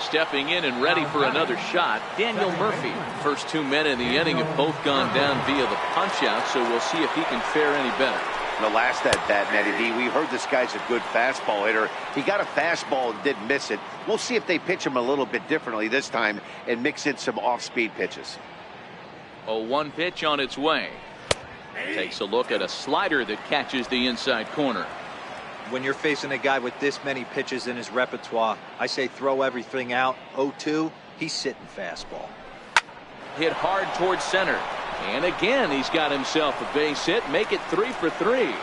Stepping in and ready for another shot, Daniel Murphy. First 2 men in the inning have both gone down via the punch-out, so we'll see if he can fare any better. The last at-bat, Nettie D, we heard this guy's a good fastball hitter. He got a fastball and didn't miss it. We'll see if they pitch him a little bit differently this time and mix in some off-speed pitches. 0-1 pitch on its way. Takes a look at a slider that catches the inside corner. When you're facing a guy with this many pitches in his repertoire, I say throw everything out. 0-2, he's sitting fastball. Hit hard towards center. And again, he's got himself a base hit. Make it 3 for 3.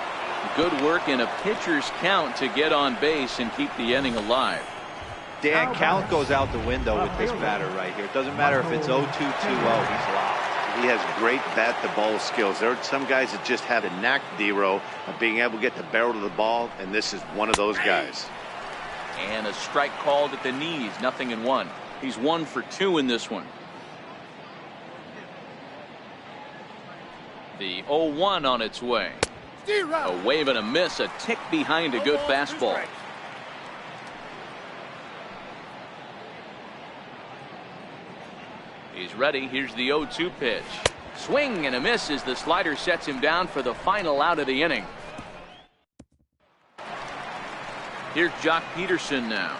Good work in a pitcher's count to get on base and keep the inning alive. Dan, count goes out the window with this batter right here. It doesn't matter if it's 0-2, 2-0, he's locked. He has great bat-to-ball skills. There are some guys that just have a knack, D-Row, of being able to get the barrel to the ball, and this is one of those guys. And a strike called at the knees, 0-1. He's 1 for 2 in this one. The 0-1 on its way. A wave and a miss, a tick behind a good fastball. He's ready. Here's the 0-2 pitch. Swing and a miss as the slider sets him down for the final out of the inning. Here's Jock Peterson now.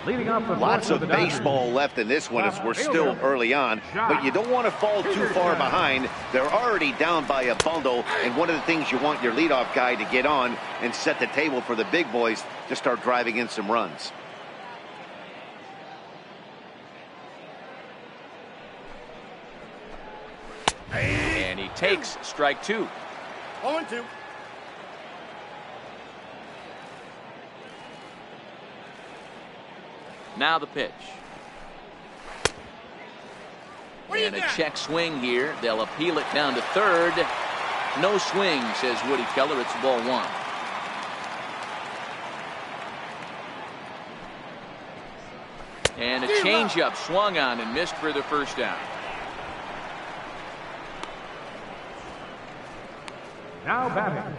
Leading off the Lots fourth of for the Dodgers. baseball left in this one as we're still early on, but you don't want to fall too far behind. They're already down by a bundle, and one of the things you want your leadoff guy to get on and set the table for the big boys to start driving in some runs. And he takes strike 2. 0-2. Now the pitch. And a check swing here. They'll appeal it down to third. No swing, says Woody Keller. It's ball 1. And a changeup swung on and missed for the first out. Now batting,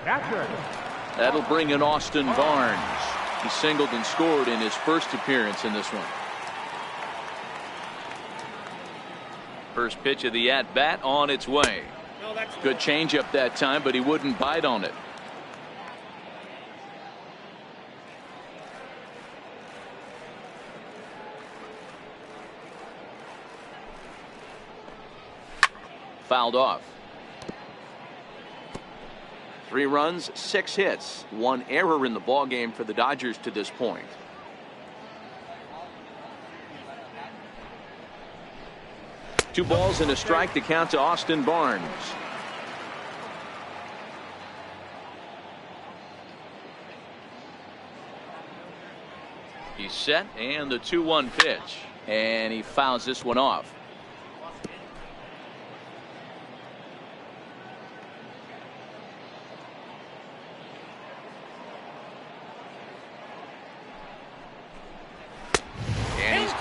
catcher. That'll bring in Austin Barnes. He singled and scored in his first appearance in this one. First pitch of the at-bat on its way. Good changeup that time, but he wouldn't bite on it. Fouled off. 3 runs, 6 hits, 1 error in the ballgame for the Dodgers to this point. Two balls and a strike to count to Austin Barnes. He's set, and the 2-1 pitch, and he fouls this one off.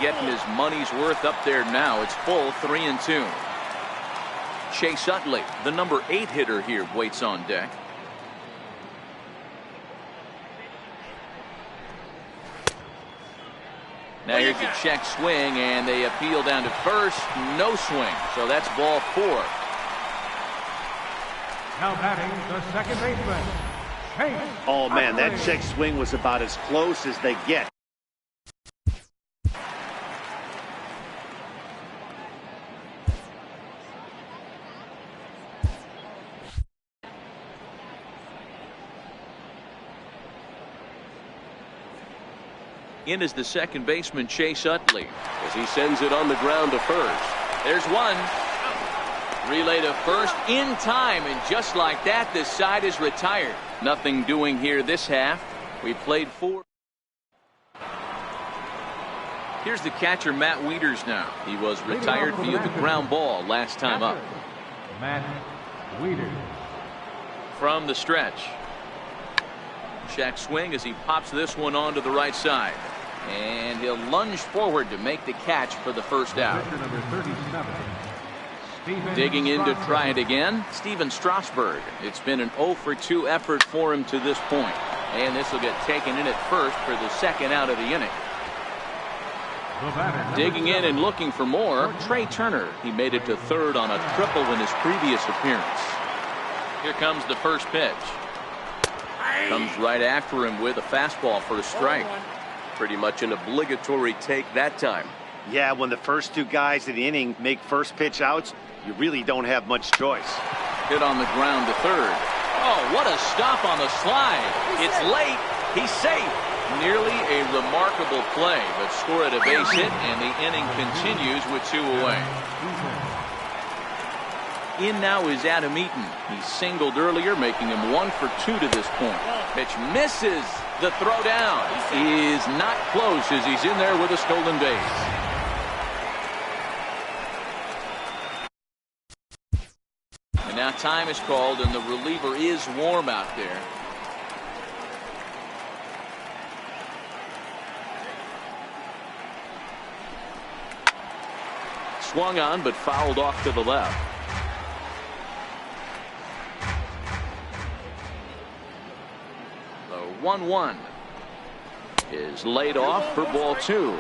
Getting his money's worth up there now. It's full 3-2. Chase Utley, the number 8 hitter here, waits on deck. Now here's a check swing, and they appeal down to first. No swing, so that's ball 4. Now batting the second baseman, Chase. Oh man, that Utley. check swing was about as close as they get. In is the second baseman, Chase Utley, as he sends it on the ground to first. There's one. Relay to first in time, and just like that, this side is retired. Nothing doing here this half. We played 4. Here's the catcher, Matt Wieters now. He was retired via the ground ball last time up. Matt Wieters. From the stretch. Check swing as he pops this one onto the right side. And he'll lunge forward to make the catch for the first out. Number 37, Stephen Digging in to Strasburg. try it again, Steven Strasburg. It's been an 0 for 2 effort for him to this point. And this will get taken in at first for the second out of the inning. The batter, number Digging in 7, and looking for more, Trey Turner. He made it to third on a triple in his previous appearance. Here comes the first pitch. Comes right after him with a fastball for a strike. Pretty much an obligatory take that time. Yeah, when the first 2 guys in the inning make first pitch outs, you really don't have much choice. Hit on the ground to third. Oh, what a stop on the slide. It's late. He's safe. Nearly a remarkable play, but score at a base hit, and the inning continues with 2 away. In now is Adam Eaton. He singled earlier, making him 1 for 2 to this point. Pitch misses. The throw down is not close as he's in there with a stolen base. And now time is called, and the reliever is warm out there. Swung on, but fouled off to the left. The 1-1 is laid off for ball 2.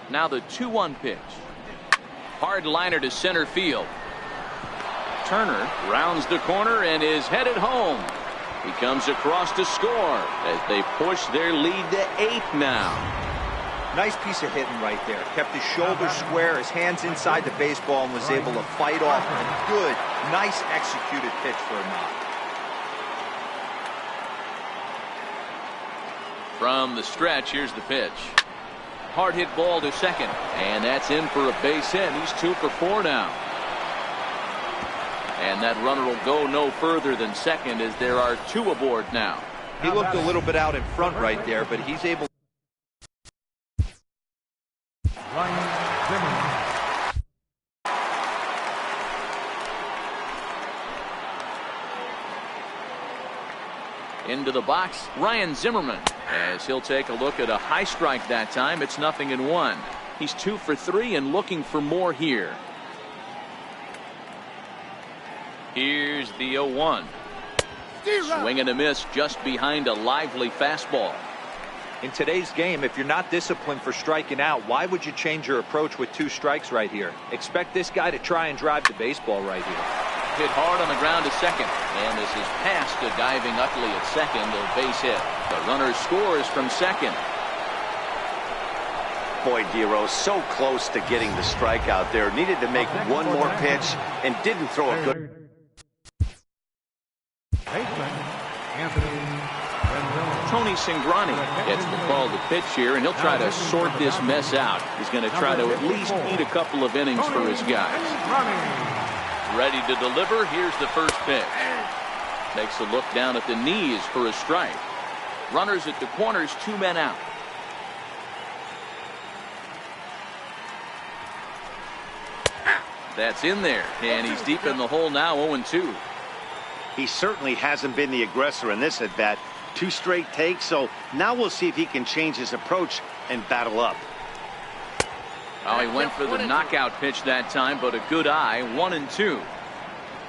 Now the 2-1 pitch. Hard liner to center field. Turner rounds the corner and is headed home. He comes across to score as they push their lead to 8 now. Nice piece of hitting right there. Kept his shoulders square, his hands inside the baseball, and was able to fight off a good, nice executed pitch for a knock. From the stretch, here's the pitch. Hard hit ball to second, and that's in for a base hit. He's 2 for 4 now. And that runner will go no further than second as there are 2 aboard now. He looked a little bit out in front right there, but he's able. Into the box, Ryan Zimmerman, as he'll take a look at a high strike that time. It's 0-1. He's 2 for 3 and looking for more here. Here's the 0-1. Swing and a miss just behind a lively fastball. In today's game, if you're not disciplined for striking out, why would you change your approach with 2 strikes right here? Expect this guy to try and drive the baseball right here. Hit hard on the ground to second, and this is past a diving Utley at second. A base hit. The runner scores from second. Boy, Dero, so close to getting the strikeout there. Needed to make one more pitch and didn't throw a good. Tony Cingrani gets the call to pitch here, and he'll try to sort this mess out. He's going to try to at least eat a couple of innings for his guys. Ready to deliver. Here's the first pitch. Takes a look down at the knees for a strike. Runners at the corners, 2 men out. That's in there, and he's deep in the hole now, 0-2. He certainly hasn't been the aggressor in this at bat. 2 straight takes, so now we'll see if he can change his approach and battle up. Oh, he went for the knockout pitch that time, but a good eye, 1-2.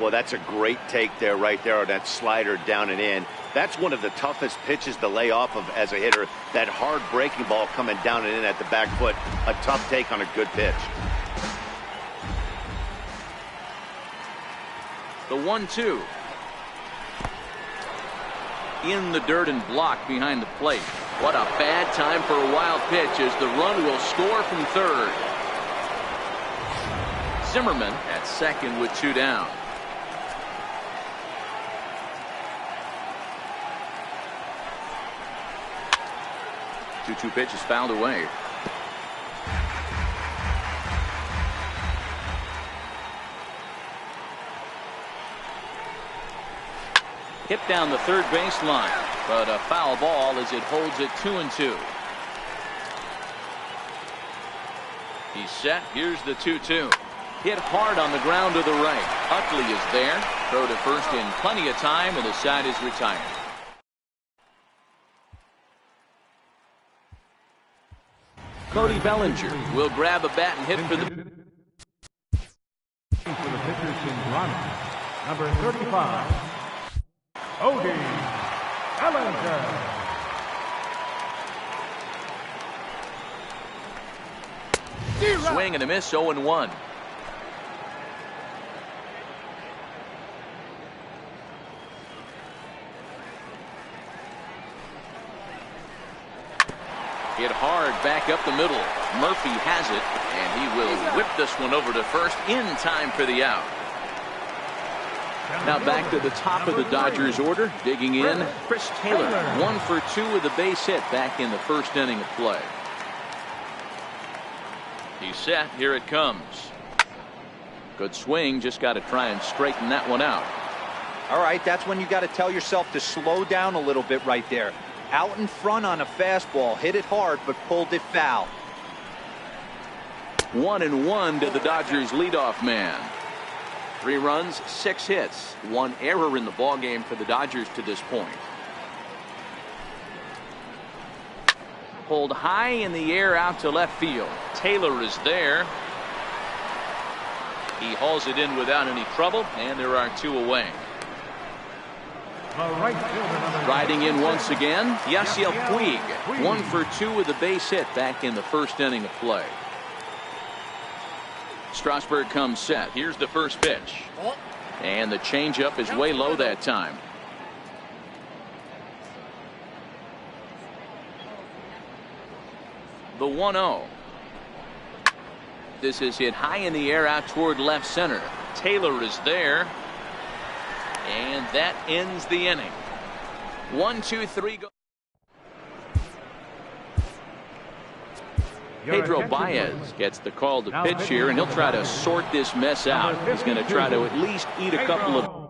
Well, that's a great take there, right there on that slider down and in. That's one of the toughest pitches to lay off of as a hitter. That hard breaking ball coming down and in at the back foot. A tough take on a good pitch. The 1-2. In the dirt and blocked behind the plate. What a bad time for a wild pitch as the run will score from third. Zimmerman at second with 2 down. Two pitch is fouled away. Hit down the third baseline, but a foul ball as it holds it 2-2. He's set. Here's the 2-2. Hit hard on the ground to the right. Utley is there. Throw to first in plenty of time, and the side is retired. Cody Bellinger will grab a bat and hit for the pitcher, number 35. Cody Bellinger. Swing and a miss, 0-1. Hit hard back up the middle. Murphy has it, and he will whip this one over to first in time for the out. Now back to the top of the Dodgers order. Digging in, Chris Taylor. 1 for 2 with a base hit back in the first inning of play. He's set. Here it comes. Good swing. Just got to try and straighten that one out. All right, that's when you got to tell yourself to slow down a little bit right there. Out in front on a fastball. Hit it hard, but pulled it foul. 1-1 to the Dodgers leadoff man. 3 runs, 6 hits, 1 error in the ballgame for the Dodgers to this point. Pulled high in the air out to left field. Taylor is there. He hauls it in without any trouble, and there are 2 away. Riding in once again, Yasiel Puig. 1 for 2 with a base hit back in the first inning of play. Strasburg comes set. Here's the first pitch. And the changeup is way low that time. The 1-0. This is hit high in the air out toward left center. Taylor is there. And that ends the inning. 1, 2, 3 go. Pedro Baez gets the call to pitch here, and he'll try to sort this mess out. He's going to try to at least eat a couple of